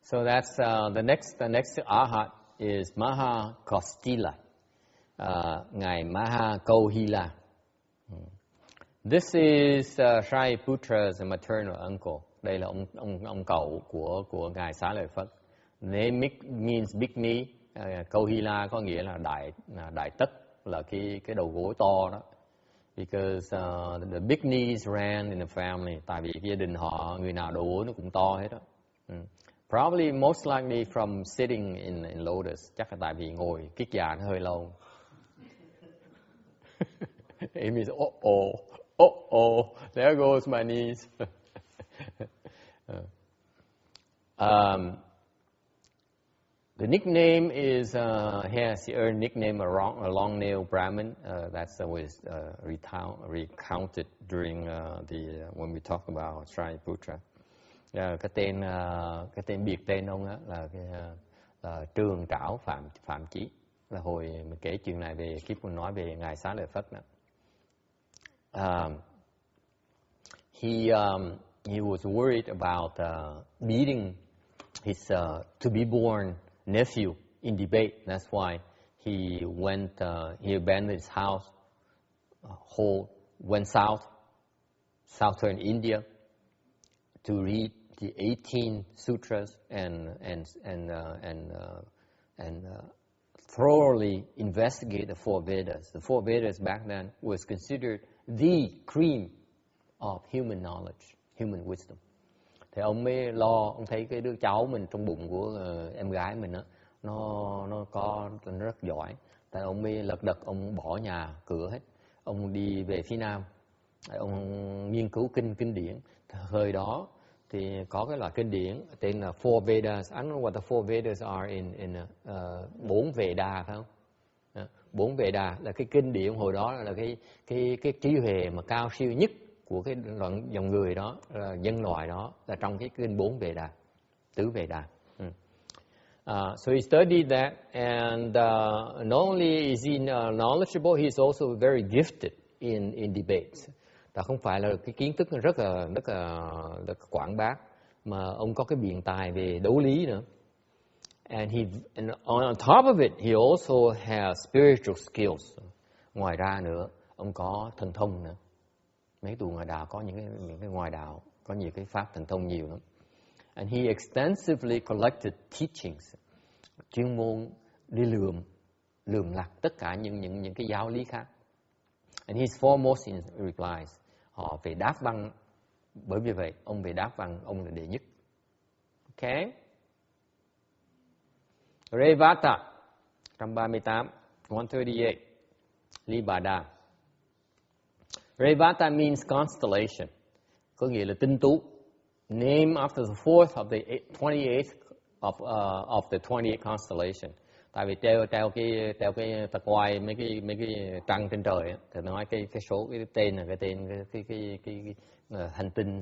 So that's the next arhat is Maha Kaustila, ngài Maha Kauhila. This is Shariputra's maternal uncle. Đây là ông cậu của ngài Xá Lợi Phất. Name means big knee. Kauhila có nghĩa là đại tất, là cái đầu gối to đó. Because the big knees ran in the family. Tại vì gia đình họ người nào đầu gối nó cũng to hết đó. Probably most likely from sitting in lotus. Chắc là tại vì ngồi kiết già nó hơi lâu. It means there goes my knees. The nickname is he earned nickname a long nail Brahmin. That's always recounted during when we talk about Shariputra. Cái tên biệt tên ông á là Trường Trảo Phạm Chí. Là hồi mình kể chuyện này về kiếp mình nói về ngài Xá Lợi Phất đó. He was worried about meeting his to be born nephew in debate. That's why he he abandoned his house, went southern India to read the 18 sutras and thoroughly investigate the four Vedas. The four Vedas back then was considered the cream of human knowledge, human wisdom. Thì ông mới lo, ông thấy cái đứa cháu mình trong bụng của em gái mình á, nó rất giỏi. Tại ông mới lật đật, ông bỏ nhà cửa hết, ông đi về phía Nam, ông nghiên cứu kinh điển. Thời đó thì có cái loại kinh điển tên là Four Vedas. I don't know what the Four Vedas are in 4 Veda phải không? 4 Veda là cái kinh điển hồi đó là cái trí huệ mà cao siêu nhất của cái dòng người đó, là nhân loại đó, là trong cái kinh 4 Veda, tứ Veda. So he studied that, and not only is he knowledgeable, he is also very gifted in debates. Đó không phải là cái kiến thức rất là quảng bác, mà ông có cái biện tài về đấu lý nữa. And on top of it, he also has spiritual skills. Ngoài ra nữa, ông có thần thông nữa. Mấy tù ngoại đạo có những cái ngoại đạo có nhiều cái pháp thần thông nhiều lắm. And he extensively collected teachings, chuyên môn đi lượm lặt tất cả những cái giáo lý khác. And he's foremost in replies. Họ về đáp văn, bởi vì vậy ông về đáp văn ông là đệ nhất. Okay. Revata 138, 138, Libada. Revata means constellation, có nghĩa là tinh tú. Name after the fourth of the 28th of the 28 constellation. Tại vì treo cái tạc quai mấy cái trăng trên trời á, thì nói cái số cái tên là cái tên cái hành tinh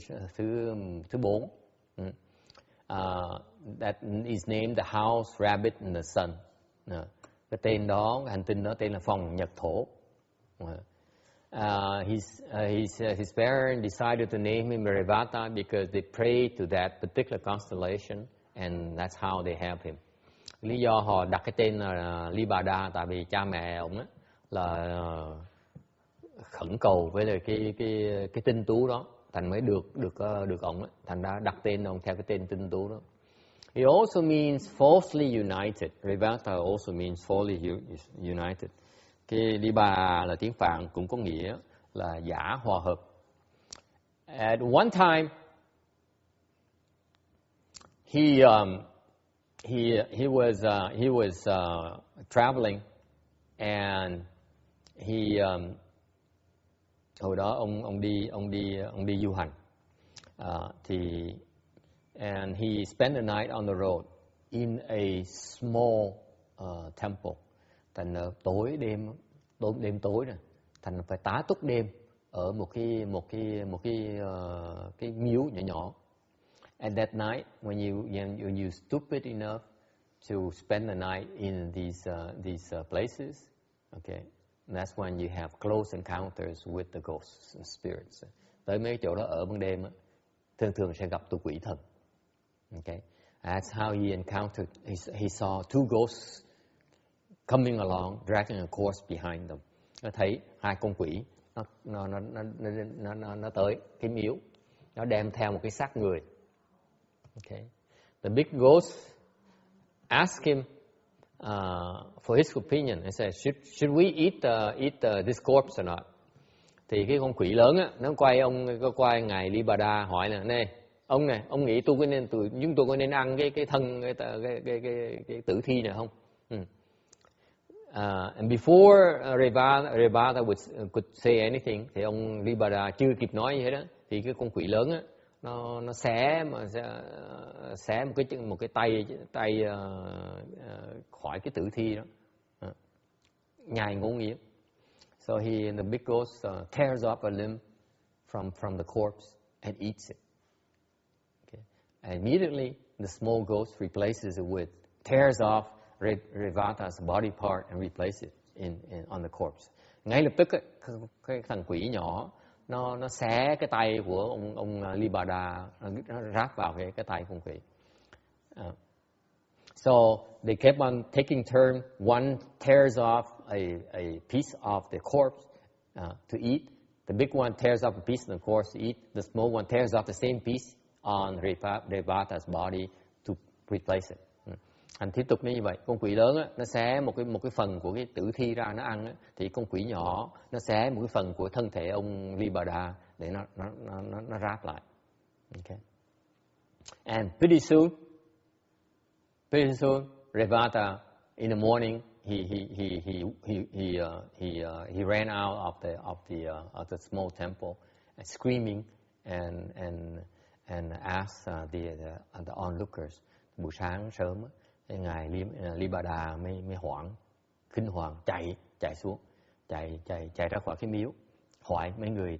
thứ 4. That is named the house, rabbit and the sun. Cái tên đó, cái hành tinh đó tên là phòng nhật thổ. His parents decided to name him Revata because they prayed to that particular constellation, and that's how they have him. Lý do họ đặt cái tên là Libada tại vì cha mẹ ông á là khẩn cầu với lại cái tinh tú đó, thành mới được ông á, thành đã đặt tên ông theo cái tên tinh tú đó. It also means falsely united. Revata also means falsely united. Cái Liba là tiếng Phạn cũng có nghĩa là giả hòa hợp. At one time, he was traveling, and hồi đó ông đi du hành, and he spent the night on the road in a small temple. Thành đêm tối nè, thành phải tá túc đêm ở một cái miếu nhỏ nhỏ. At that night, when you stupid enough to spend the night in these places, okay, that's when you have close encounters with the ghosts and spirits. Tới mấy chỗ đó ở ban đêm á, thường sẽ gặp tụi quỷ thần. Okay, that's how he encountered. He saw two ghosts coming along, dragging a corpse behind them. Nó thấy hai con quỷ nó tới cái miếu, nó đem theo một cái xác người. Okay, the big ghost asked him for his opinion and said, should we eat this corpse or not? Thì cái con quỷ lớn á, nó quay ngài Libada hỏi là này, ông nghĩ chúng tôi có nên ăn cái thân cái tử thi này không? And before Rebirth could say anything, thì ông Libada chưa kịp nói gì hết đó, thì cái con quỷ lớn á, nó xé một cái tay khỏi cái tử thi đó, nhai ngấu nghiến. So the big ghost tears off a limb from the corpse and eats it. Okay. And immediately the small ghost replaces it tears off Revata's body part and replace it on the corpse. Ngay lập tức cái thằng quỷ nhỏ nó xé cái tay của ông Libada, nó ráp vào cái tay con quỷ. So they kept on taking turn. One tears off a piece of the corpse to eat. The big one tears off a piece of the corpse to eat. The small one tears off the same piece on Revata's body to replace it. Anh tiếp tục như vậy. Con quỷ lớn á, nó xé một cái phần của cái tử thi ra nó ăn á, thì con quỷ nhỏ nó xé một cái phần của thân thể ông Libada để nó ráp lại. Okay. And pretty soon, Revata in the morning he ran out of the small temple, screaming and asked the onlookers. Buổi sáng sớm á, ngài Libada mới hoảng, kinh hoàng chạy xuống, chạy ra khỏi cái miếu, hỏi mấy người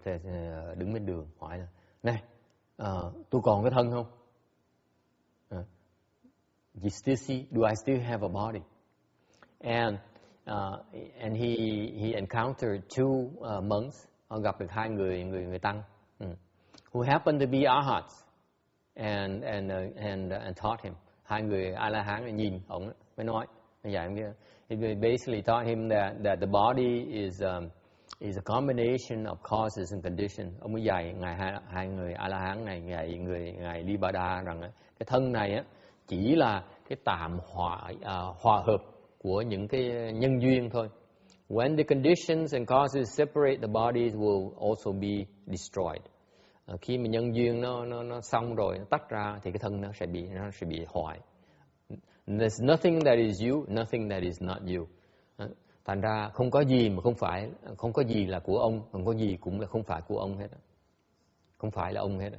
đứng bên đường, hỏi là này, tôi còn cái thân không? You still see? Do I still have a body? And he encountered two monks. Ông gặp được hai người tăng, who happened to be arhats, and taught him. Hai người A-la-hán nhìn ông mới nói, he basically taught him that the body is a combination of causes and conditions. Ông mới dạy hai người A-la-hán này, ngài Libada rằng cái thân này á chỉ là cái tạm hòa hợp của những cái nhân duyên thôi. When the conditions and causes separate, the bodies will also be destroyed. Khi mà nhân duyên nó xong rồi, nó tách ra thì cái thân nó sẽ bị hoại. There's nothing that is you, nothing that is not you. Thành ra không có gì mà không có gì là của ông, không có gì cũng là không phải của ông hết. Không phải là ông hết.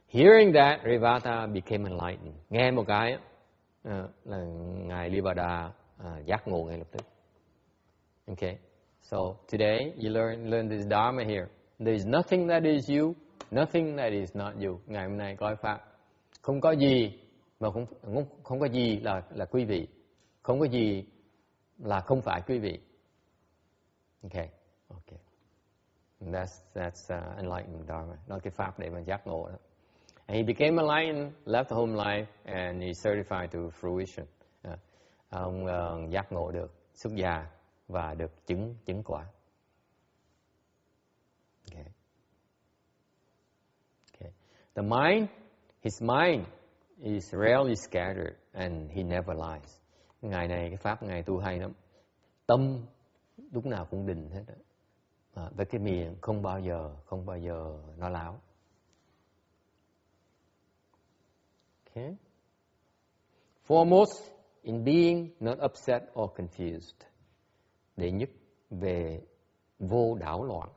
Hearing that, Revata became enlightened. Nghe một cái là ngài Libada giác ngộ ngay lập tức. Okay. So today you learn this Dharma here. There is nothing that is you, nothing that is not you. Ngày hôm nay coi pháp, không có gì mà không có gì là quý vị, không có gì là không phải quý vị. Okay. That's enlightened Dharma. Nói cái pháp để mà giác ngộ đó. And he became enlightened, left the home life, and he certified to fruition. Ông giác ngộ được xuất gia và được chứng quả. Okay. His mind is rarely scattered, and he never lies. Ngày này cái pháp ngày tu hay lắm. Tâm lúc nào cũng định hết. Với cái miệng không bao giờ nói láo. Okay. Foremost in being not upset or confused. Đệ nhất về vô đảo loạn.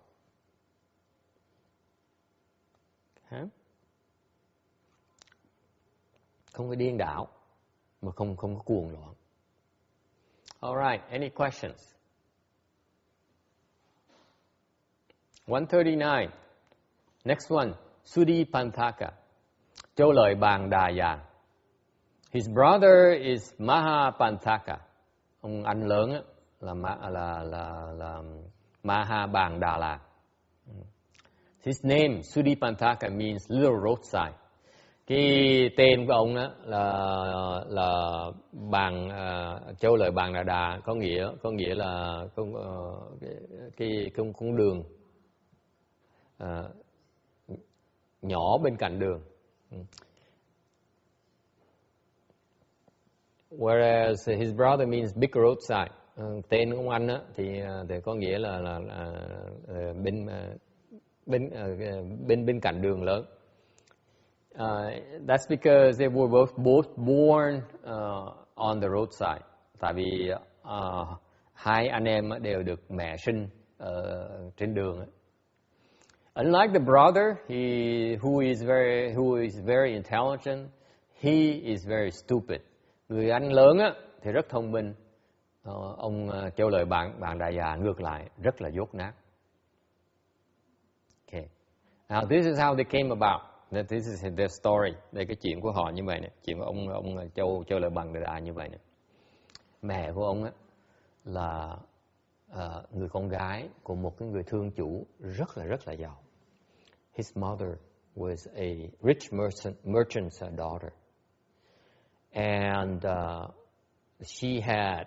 Okay. Không có điên đảo mà không có cuồng loạn. All right, any questions? 139. Next one, Sudipantaka, châu lợi Bàn Đà Già. His brother is Mahapantaka. Ông anh lớn á, là Maha Bàn Đà La. His name Sudipantaka means little roadside. Cái tên của ông á là châu lợi Bàn Đà Đà, có nghĩa là cái cung đường nhỏ bên cạnh đường. Whereas his brother means big roadside. Tên của ông anh á thì có nghĩa là bên cạnh đường lớn. That's because they were both born on the roadside. Tại vì hai anh em đều được mẹ sinh trên đường. Unlike the brother, who is very intelligent, he is very stupid. Người anh lớn á thì rất thông minh. Ông châu lợi Bàn Đà Già ngược lại rất là dốt nát. Okay. Now this is how they came about. This is their story. Đây cái chuyện của họ như vậy nè, chuyện của ông châu lợi Bàn Đà Già như vậy nè. Mẹ của ông á là người con gái của một cái người thương chủ rất là giàu. His mother was a rich merchant's daughter, and she had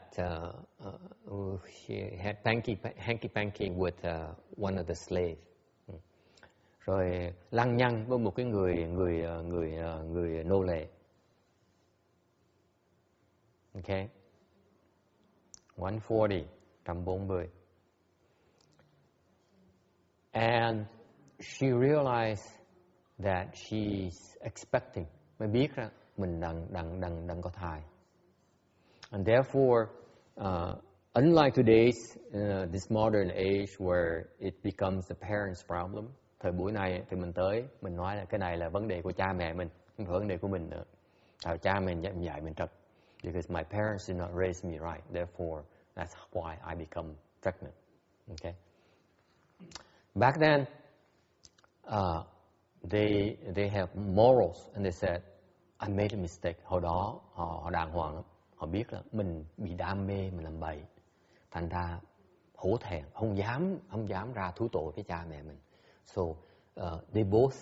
hanky panky with one of the slaves. Rồi lăng nhăng với một cái người nô lệ. Okay. 140. And she realized that she's expecting. Mới biết ra mình đang có thai. And therefore, unlike today's this modern age where it becomes the parents' problem, thời buổi này thì mình nói là cái này là vấn đề của cha mẹ mình, không phải vấn đề của mình nữa. Cha mình dạy mình trật. Because my parents did not raise me right, therefore that's why I become pregnant. Okay. Back then, they have morals, and they said, I made a mistake. Hồi đó họ đàng hoàng lắm, họ biết là mình bị đam mê, mình làm bậy, thành ra hổ thẹn, không dám ra thú tội với cha mẹ mình. So they both,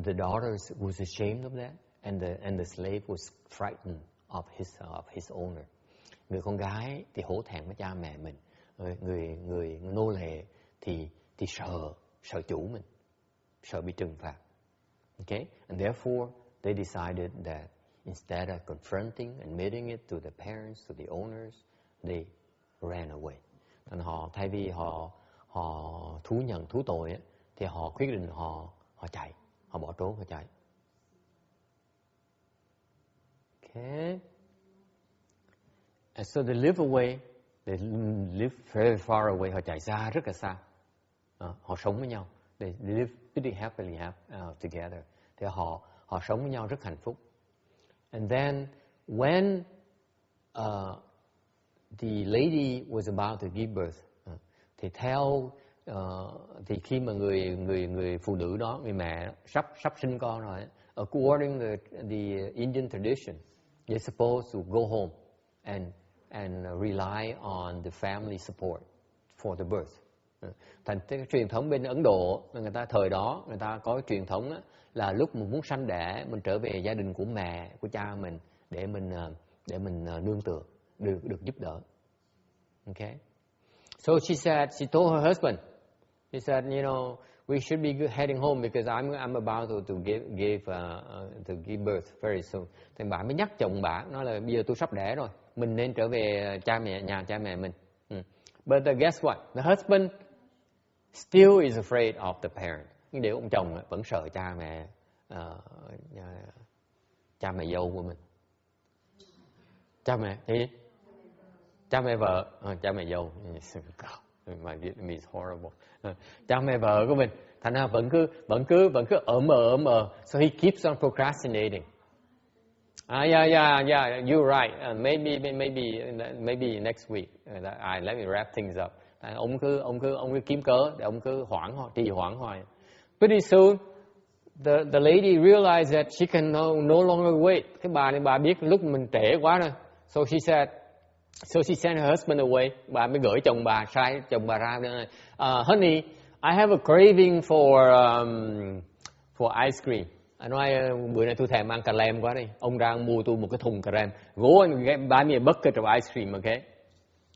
the daughter was ashamed of that, and the slave was frightened of his owner. Người con gái thì hổ thẹn với cha mẹ mình, người nô lệ thì sợ chủ mình, sợ bị trừng phạt. Okay, and therefore they decided that instead of confronting, admitting it to the parents, to the owners, they ran away. Nên họ thay vì họ thú tội ấy, thì họ quyết định họ chạy, họ bỏ trốn, họ chạy. Okay. And so they live away, they live very far away, họ chạy xa, rất là xa. Họ sống với nhau, they live pretty happily together. Thì họ sống với nhau rất hạnh phúc. And then when the lady was about to give birth, thì khi mà người phụ nữ đó, người mẹ sắp sinh con rồi, according the Indian tradition, they're supposed to go home and rely on the family support for the birth. Thành cái truyền thống bên Ấn Độ, thời đó người ta có cái truyền thống á, là lúc mình muốn sanh đẻ, mình trở về gia đình của mẹ, của cha mình để mình nương tựa, được giúp đỡ. Okay. So she told her husband, she said, we should be heading home because I'm about to give birth very soon. Thì bà mới nhắc chồng bà, nói là bây giờ tôi sắp đẻ rồi, mình nên trở về nhà cha mẹ mình. But guess what? The husband still is afraid of the parent. Nhưng điều ông chồng vẫn sợ cha mẹ dâu của mình. Cha mẹ vợ, cha mẹ dâu. It means horrible. Cha mẹ vợ của mình, thành ra vẫn cứ ỡm mờ. So he keeps on procrastinating. Yeah, you're right. Maybe next week. Let me wrap things up. Ông cứ kiếm cớ để ông cứ trì hoãn hoài. Pretty soon the lady realized that she can no longer wait. Cái bà này bà biết lúc mình trễ quá rồi. So she sent her husband away. Bà mới gửi chồng bà, sai chồng bà ra. Honey, I have a craving for ice cream. Anh nói bữa nay tôi thèm ăn cà lem quá đi. Ông ra mua tôi một cái thùng cà lem. Go and buy me a bucket of ice cream, okay?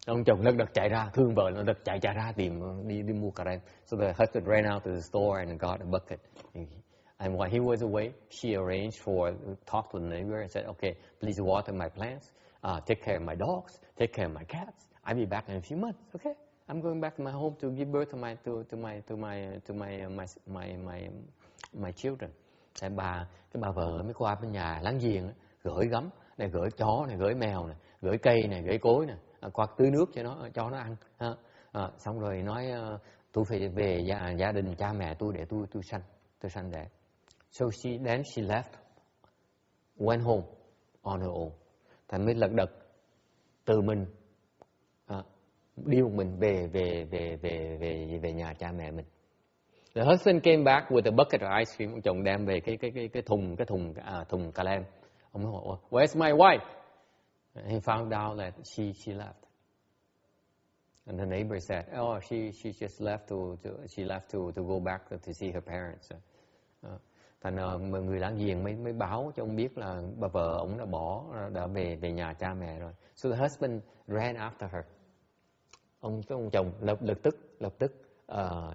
Ông chồng lật đật chạy ra, thương vợ, lật đật chạy ra tìm đi mua cà lem. So the husband ran out to the store and got a bucket. And while he was away, she arranged talked to the neighbor and said, okay, please water my plants, take care of my dogs, take care of my cats. I'll be back in a few months, okay? I'm going back to my home to give birth to my children. Cái bà vợ mới qua bên nhà láng giềng gửi gắm, này gửi chó này, gửi mèo này, gửi cây này, gửi cối này, qua tưới nước cho nó ăn. Xong rồi nói tôi phải về gia đình cha mẹ tôi để tôi sanh đẻ. So then she left, went home on her own. Thành mới lật đật từ mình đi một mình về nhà cha mẹ mình. The husband came back with a bucket of ice cream. Ông chồng đem về cái thùng cà lem. Ông hỏi, where's my wife? And he found out that she left. And the neighbor said, oh, she just left to go back to see her parents. Thành người láng giềng mới báo cho ông biết là bà vợ ông đã về nhà cha mẹ rồi. So the husband ran after her. Ông chồng lập tức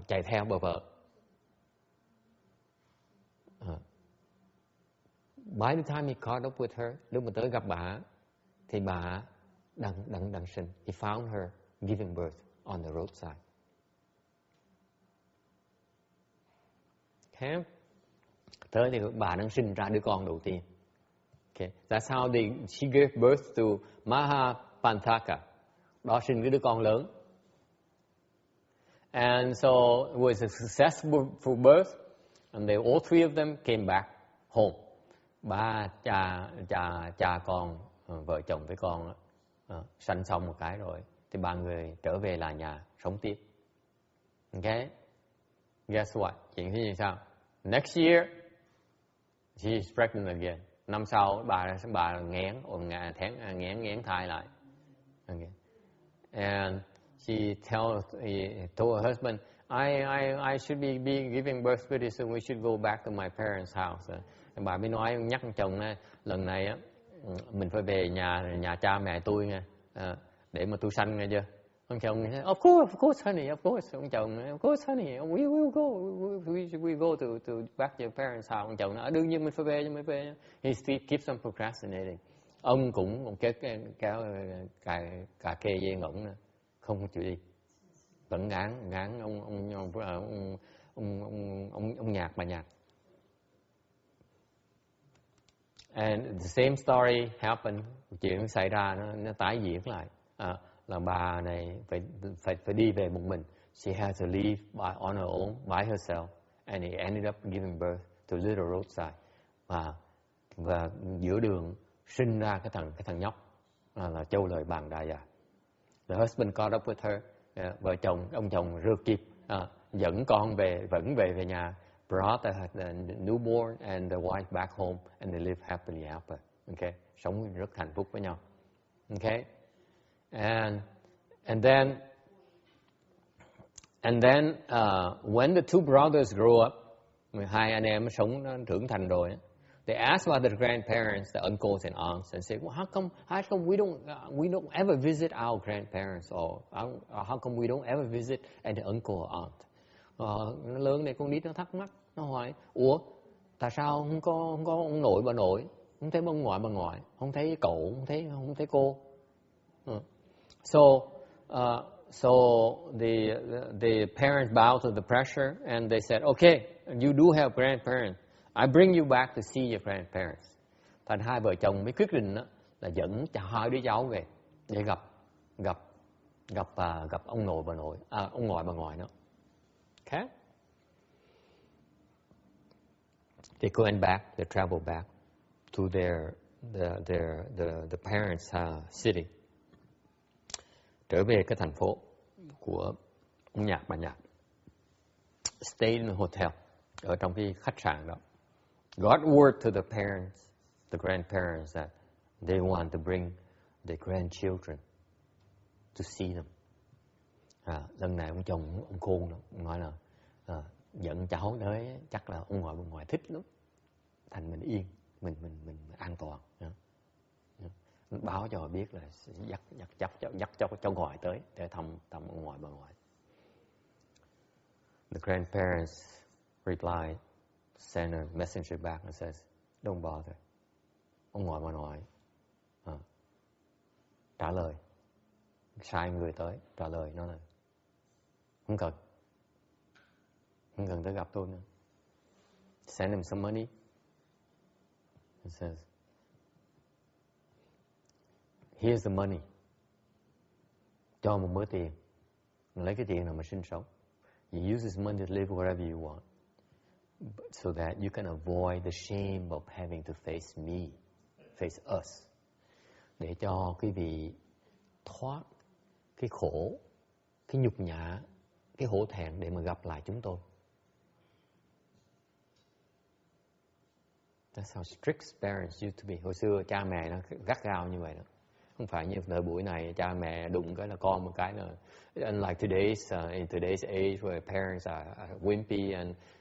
chạy theo bà vợ. By the time he caught up with her, lúc mà tới gặp bà thì bà đang sinh. He found her giving birth on the roadside. Okay. Tới thì bà đang sinh ra đứa con đầu tiên. Okay. That's how she gave birth to Mahapantaka. Đó sinh cái đứa con lớn. And so it was a successful birth, and all three of them came back home. Ba cha con, vợ chồng với con sanh xong một cái rồi thì ba người trở về là nhà sống tiếp. Okay? Guess what? Chuyện thế gì sao? Next year she is pregnant again. Năm sau bà nghén thai lại. Okay. And she told her husband, I should be giving birth pretty soon. We should go back to my parents' house. Bà mới nhắc chồng lần này mình phải về nhà cha mẹ tôi nha, để mà tôi sanh nghe chưa. Ông chồng nói, of course honey, of course. Ông chồng nói, of course honey, we will go, we go to back to your parents' house. Ông chồng nói, đương nhiên mình phải về. He still keeps on procrastinating. Ông cũng kéo cà kê dây ngỗng nè, không chịu đi, vẫn ngán ông nhạc bà nhạc. And the same story happened. Chuyện xảy ra nó tái diễn lại. Là bà này phải đi về một mình. She had to leave on her own, by herself, and he ended up giving birth to a little roadside. Và giữa đường sinh ra cái thằng nhóc là châu lời bàn đà già. The husband caught up with her. Ông chồng rượt kịp, dẫn con vẫn về nhà. Brought the newborn and the wife back home, and they live happily ever. Okay, sống rất hạnh phúc với nhau. Okay, and then when the two brothers grow up, hai anh em sống trưởng thành rồi, they asked about the grandparents, the uncles and aunts, and say, well, how come we don't ever visit our grandparents, or how come we don't ever visit an uncle or aunt? Nó lớn này con nít nó thắc mắc, nó hỏi, ủa tại sao không có ông nội bà nội, không thấy ông ngoại bà ngoại, không thấy cậu, không thấy cô. So the parents bowed to the pressure and they said, okay, you do have grandparents. I bring you back to see your grandparents. Thành hai vợ chồng mới quyết định là dẫn hai đứa cháu về để gặp ông nội bà nội, ông ngoại bà ngoại nữa. Okay? They went back, they traveled back to the parents' city. Trở về cái thành phố. của ông Nhạc, bà Nhạc. Stay in a hotel, ở trong cái khách sạn đó. Got word to the parents, the grandparents, that they want to bring the grandchildren to see them. Lần này ông chồng, ông khôn đó, ông nói là dẫn cháu tới, chắc là ông ngoại bà ngoại thích lắm, thành mình yên, mình an toàn. Báo cho họ biết là dắt cháu ngoại tới để thăm ông ngoại bà ngoại. The grandparents replied, send a messenger back and says, don't bother. Ông ngoại bà ngoại trả lời, sai người tới trả lời nó là không cần tới gặp tôi nữa. Send him some money. It says, here's the money. Cho một mớ tiền. Lấy cái tiền nào mà sinh sống. You use this money to live wherever you want, so that you can avoid the shame of having to face me, face us. Để cho quý vị thoát cái khổ, cái nhục nhã, cái hổ thẹn để mà gặp lại chúng tôi. That's how strict parents used to be. Hồi xưa cha mẹ nó gắt gao như vậy đó. Không phải như thời buổi này cha mẹ đụng cái là con một cái là. Unlike today's, in today's age where parents are wimpy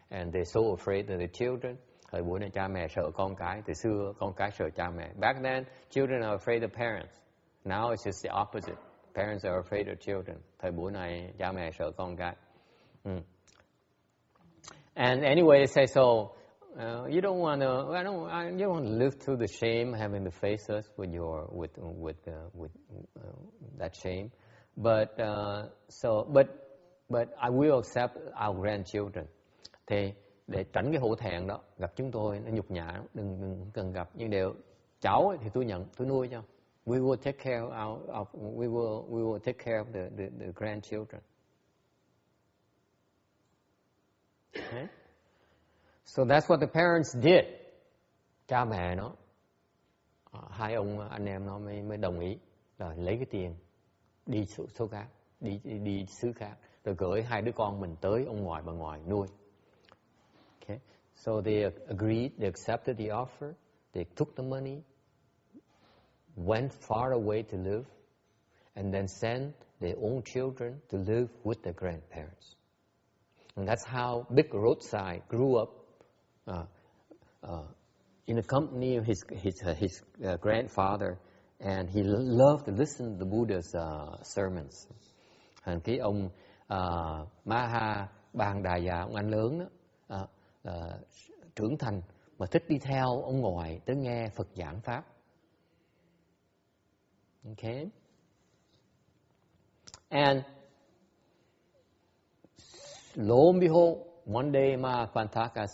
and they're so afraid of their children. Thời buổi này cha mẹ sợ con cái. Từ xưa con cái sợ cha mẹ. Back then, children are afraid of parents. Now it's just the opposite. Parents are afraid of children. Thời buổi này cha mẹ sợ con cái. And anyway, they say so. You don't want to. You don't want to live through the shame, having to face us with that shame. But I will accept our grandchildren. Thì để tránh cái hổ thẹn đó, gặp chúng tôi nó nhục nhã, đừng cần gặp. Nhưng đều cháu thì tôi nhận, tôi nuôi cho. We will take care we will take care of the grandchildren. Okay? So that's what the parents did. Cha mẹ nó, hai ông anh em nó mới đồng ý rồi lấy cái tiền đi số khác, đi xứ khác, rồi gửi hai đứa con mình tới ông ngoại bà ngoại nuôi. Okay, so they agreed, they accepted the offer, they took the money, went far away to live, and then sent their own children to live with their grandparents. And that's how Big Roadside grew up. In the company of his grandfather, and he loved to listen to the Buddha's sermons. Thành cái ông Maha Bàn Đà Già, ông anh lớn đó, trưởng thành mà thích đi theo ông ngoại tới nghe Phật giảng pháp. Okay, and lo and behold, one day Mahapanthaka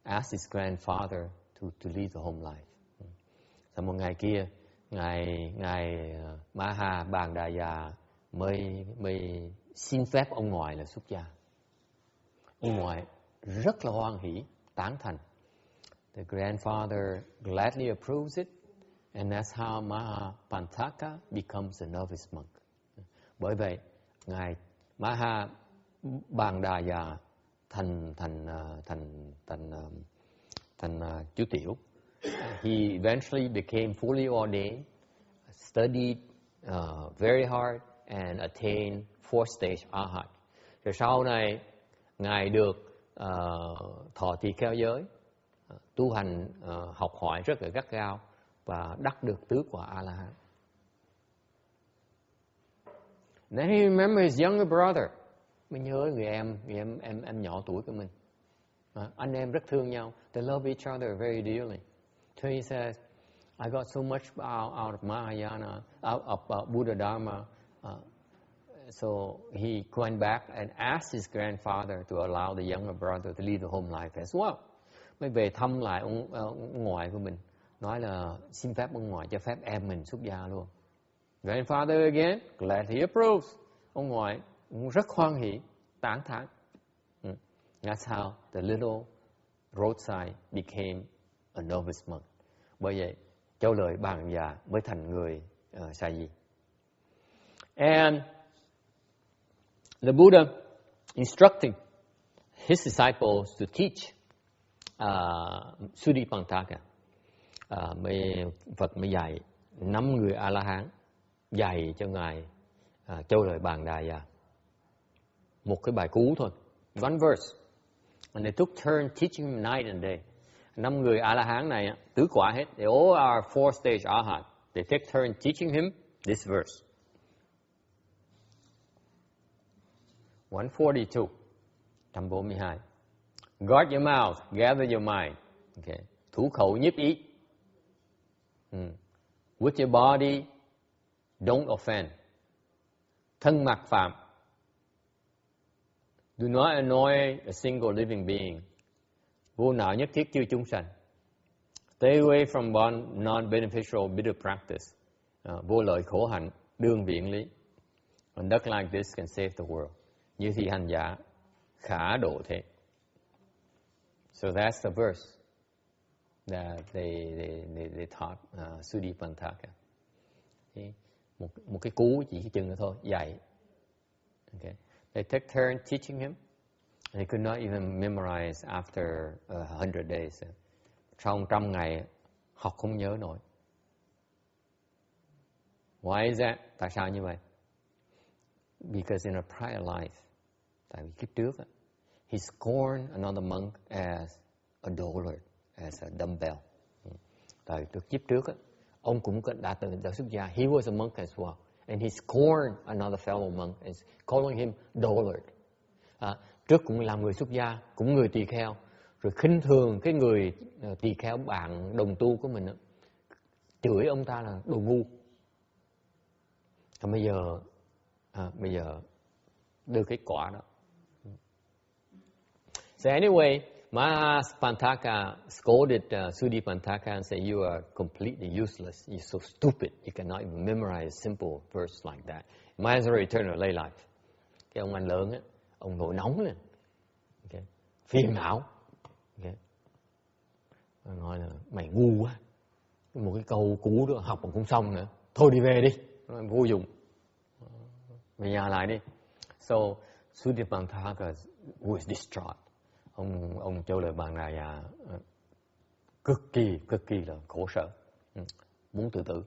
asked his grandfather to lead the home life. Sau một ngày kia, ngài Maha Bàn Đà Già mới xin phép ông ngoại là xuất gia. Ông ngoại rất là hoan hỷ, tán thành. The grandfather gladly approves it, and that's how Mahapanthaka becomes a novice monk. Bởi vậy, ngài Maha Bàn Đà Già thành chú tiểu. He eventually became fully ordained, studied very hard, and attained fourth stage Arhat. Rồi sau này ngài được thọ trì kheo giới, tu hành học hỏi rất là gắt gao và đắc được tứ quả A La Hán. Then he remembered his younger brother. Mình nhớ người em nhỏ tuổi của mình. Anh em rất thương nhau. They love each other very dearly. So he says, I got so much out of Mahayana, out of Buddha Dharma. So he went back and asked his grandfather to allow the younger brother to lead the home life as well. Mới về thăm lại ông ngoại của mình. Nói là xin phép ông ngoại cho phép em mình xuất gia luôn. Grandfather again, glad he approves. Ông ngoại rất hoan hỷ, tán thán. That's how the little roadside became a novice monk. Bởi vậy, châu lợi Bàn Già mới thành người sa di. And The Buddha instructing his disciples to teach Sudipantaka. Phật mới dạy 5 người A-la-hán, dạy cho Ngài Châu Lợi Bàn Đà Già. Một cái bài cú thôi, one verse. And they took turn teaching him night and day. 5 người A-la-hán này tứ quả hết. They all are 4-stage Arhat. They take turn teaching him this verse. 142. 142. Guard your mouth, gather your mind. Okay. Thủ khẩu nhiếp ý. With your body, don't offend. Thân mặc phạm. Do not annoy a single living being. Vô não nhất thiết chư chúng sanh. Stay away from non-beneficial bitter practice. Vô lợi khổ hạnh, đương viện lý. Conduct like this can save the world. Như thì hành giả khả độ thế. So that's the verse that they taught Sudipantaka. Một cái cú chỉ cái chừng nữa thôi, dạy. Okay. They took turn teaching him. He could not even memorize after 100 days. Sau 100 ngày học không nhớ nổi. Why is that? Tại sao như vậy? Because in a prior life, tại vì kiếp trước, he scorned another monk as a dollar, as a dumbbell. Tại kiếp trước, ông cũng đã từng xuất gia. He was a monk as well. And he scorned another fellow monk, calling him dollar. Trước cũng làm người xuất gia, cũng người tỳ kheo, rồi khinh thường cái người tỳ kheo bạn đồng tu của mình, chửi ông ta là đồ ngu. Còn bây giờ đưa cái quả đó. So anyway, Mahapantaka scolded Sudipantaka and said, "You are completely useless. You're so stupid. You cannot even memorize a simple verse like that. Might as well return to lay life." Cái ông anh lớn á, ông nổi nóng lên, okay. Phiền não, okay. Nói là mày ngu quá, một cái câu cú đó học mà cũng xong nữa, thôi đi về đi, vô dụng, về nhà lại đi. So Sudipantaka was distraught. Ông Châu Lợi Bàn Đà Già cực kỳ là khổ sở, muốn tự tử,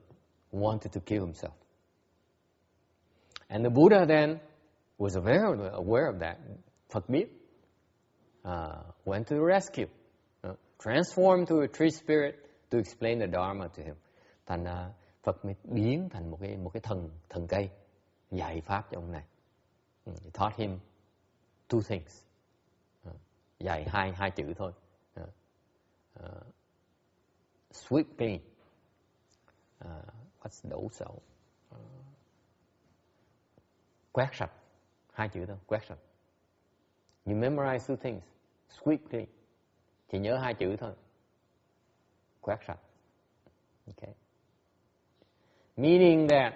wanted to kill himself. And the Buddha then was aware of that. Phật biết, went to the rescue, transformed to a tree spirit to explain the Dharma to him. Thành Phật mới biến thành một cái thần cây, dạy pháp cho ông này. He taught him two things. Dạy hai chữ thôi. Sweep clean. What's đổ sậu? Quét sạch. Hai chữ thôi, quét sạch. You memorize two things. Sweep clean. Chỉ nhớ hai chữ thôi. Quét sạch. Okay. Meaning that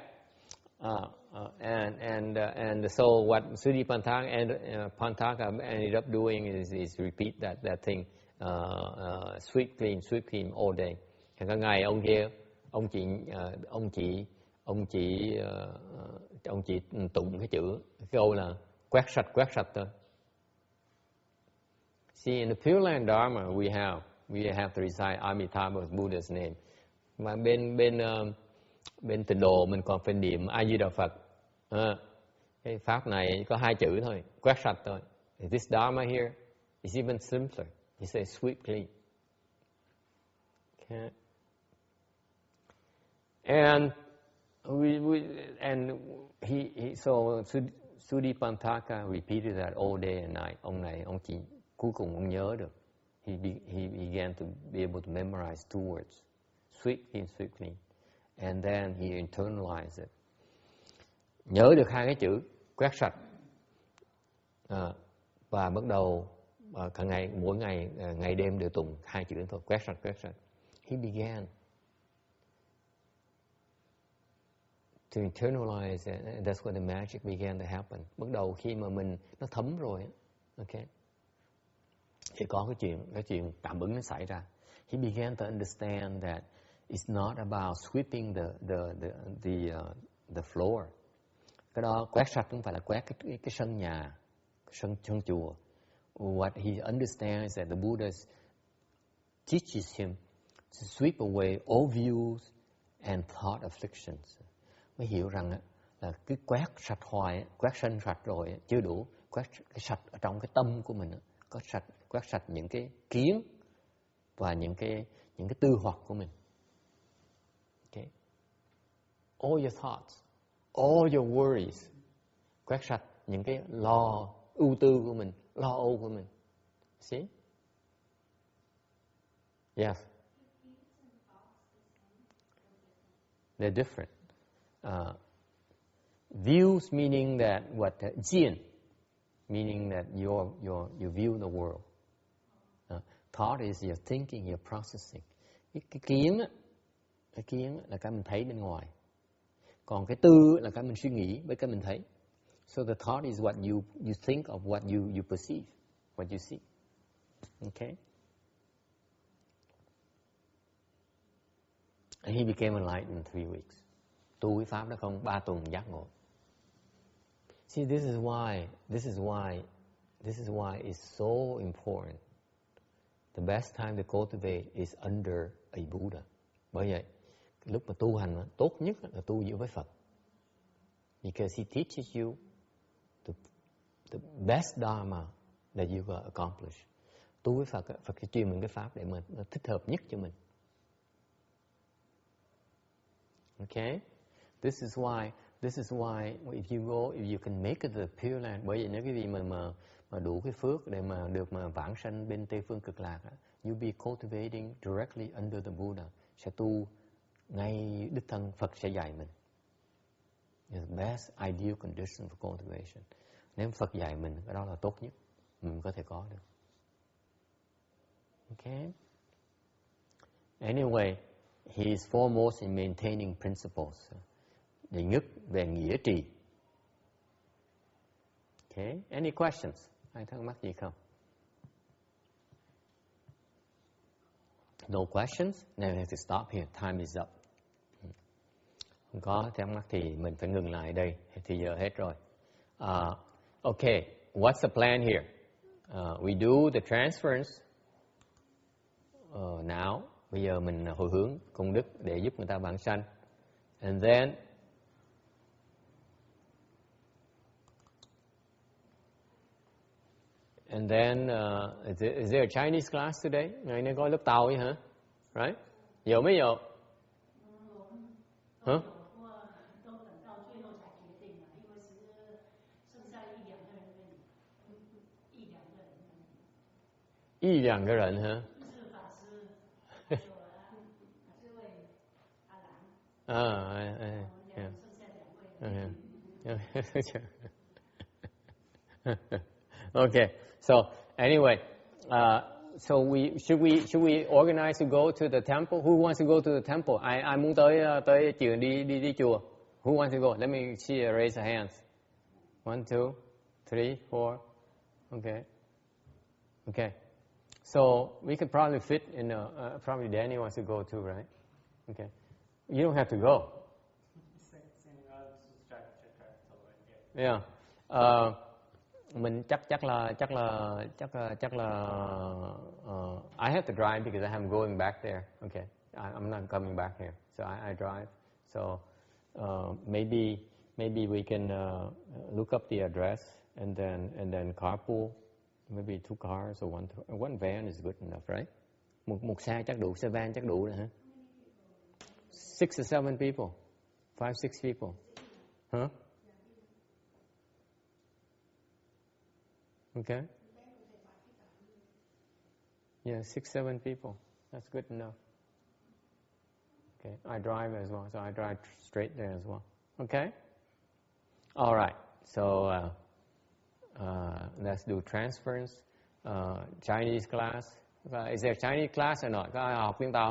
and so what Sudipantaka ended up doing is repeat that thing, sweep clean all day. Cả ngày ông kia, ông chỉ tụng cái câu là quét sạch thôi. See, in the Pureland Dharma we have to recite Amitabha Buddha's name. Mà bên Tịnh Độ mình còn phải niệm A Di Đà Phật. Cái pháp này có hai chữ thôi, quét sạch thôi. This Dharma here is even simpler. He says sweep clean. Okay. And so Sudipantaka repeated that all day and night. Ông chỉ cuối cùng ông nhớ được. He began to be able to memorize two words, sweep clean. And then he internalized it. Nhớ được hai cái chữ quét sạch, và bắt đầu cả ngày, mỗi ngày, ngày đêm đều tụng hai chữ thôi, quét sạch. He began to internalize it, and that's when the magic began to happen. Bắt đầu khi mà nó thấm rồi, okay, thì có cái chuyện cảm ứng nó xảy ra. He began to understand that it's not about sweeping the floor. Cái đó quét sạch không phải là quét cái sân nhà, sân chùa. What he understands is that the Buddha teaches him to sweep away all views and thought afflictions. Mới hiểu rằng là cứ quét sạch hoài, quét sân sạch rồi chưa đủ, quét cái sạch ở trong cái tâm của mình, quét sạch những cái kiến và những cái tư hoặc của mình. Okay. All your thoughts, all your worries, quét sạch những cái lo ưu tư của mình, lo âu của mình. See? Yes. They're different. Views meaning that jian, meaning that you view the world. Thought is your thinking, your processing. Cái kiến là cái mình thấy bên ngoài. Còn cái tư là cái mình suy nghĩ với cái mình thấy. So the thought is what you think of what you perceive, what you see. Okay? And he became enlightened in 3 weeks. Tu cái pháp đó không 3 tuần giác ngộ. See, this is why it's so important. The best time to cultivate is under a Buddha. Bởi vậy, lúc mà tu hành tốt nhất là tu giữa với Phật. Because he teaches you the best Dharma that you can accomplish. Tu với Phật sẽ truyền mình cái pháp để mà nó thích hợp nhất cho mình. Okay? This is why if you can make it the Pureland, bởi vậy nếu cái gì mà đủ cái phước để mà được mà vãng sanh bên Tây phương cực lạc, you'll be cultivating directly under the Buddha. Sẽ tu ngay đích thân Phật sẽ dạy mình. It's the best ideal condition for cultivation. Nếu Phật dạy mình, cái đó là tốt nhất mình có thể có được. Okay? Anyway, he is foremost in maintaining principles. Đệ nhất về nghĩa trì. Okay? Any questions? Ai thắc mắc gì không? No questions? Then we have to stop here. Time is up. Không có thắc mắc thì mình phải ngừng lại đây. Thì giờ hết rồi. Okay, what's the plan here? We do the transference now. Bây giờ mình hồi hướng công đức để giúp người ta vãng sanh. And then is there a Chinese class today? Ngày nay có lớp Tàu vậy hả? Right? Nhiều mấy nhiều? Hả? 1-2个人ฮะ Okay. So anyway, so should we organize to go to the temple? Who wants to go to the temple? Ai muốn tới trường đi chùa? Who wants to go? Let me see. Raise your hands. 1, 2, 3, 4. Okay. Okay. So we could probably fit in. Probably Danny wants to go too, right? Okay. You don't have to go. Yeah. Mình chắc là I have to drive because I'm going back there. Okay. I'm not coming back here. So I drive. So maybe we can look up the address and then carpool. Maybe 2 cars or one van is good enough, right? Một xe chắc đủ, xe van chắc đủ rồi hả? 6 or 7 people. 5, 6 people. Huh? Okay. Yeah, 6, 7 people. That's good enough. Okay, I drive as well, so I drive straight there as well. Okay? All right. So let's do transference. Chinese class. Is there Chinese class or not? Có ai học tiếng Tàu?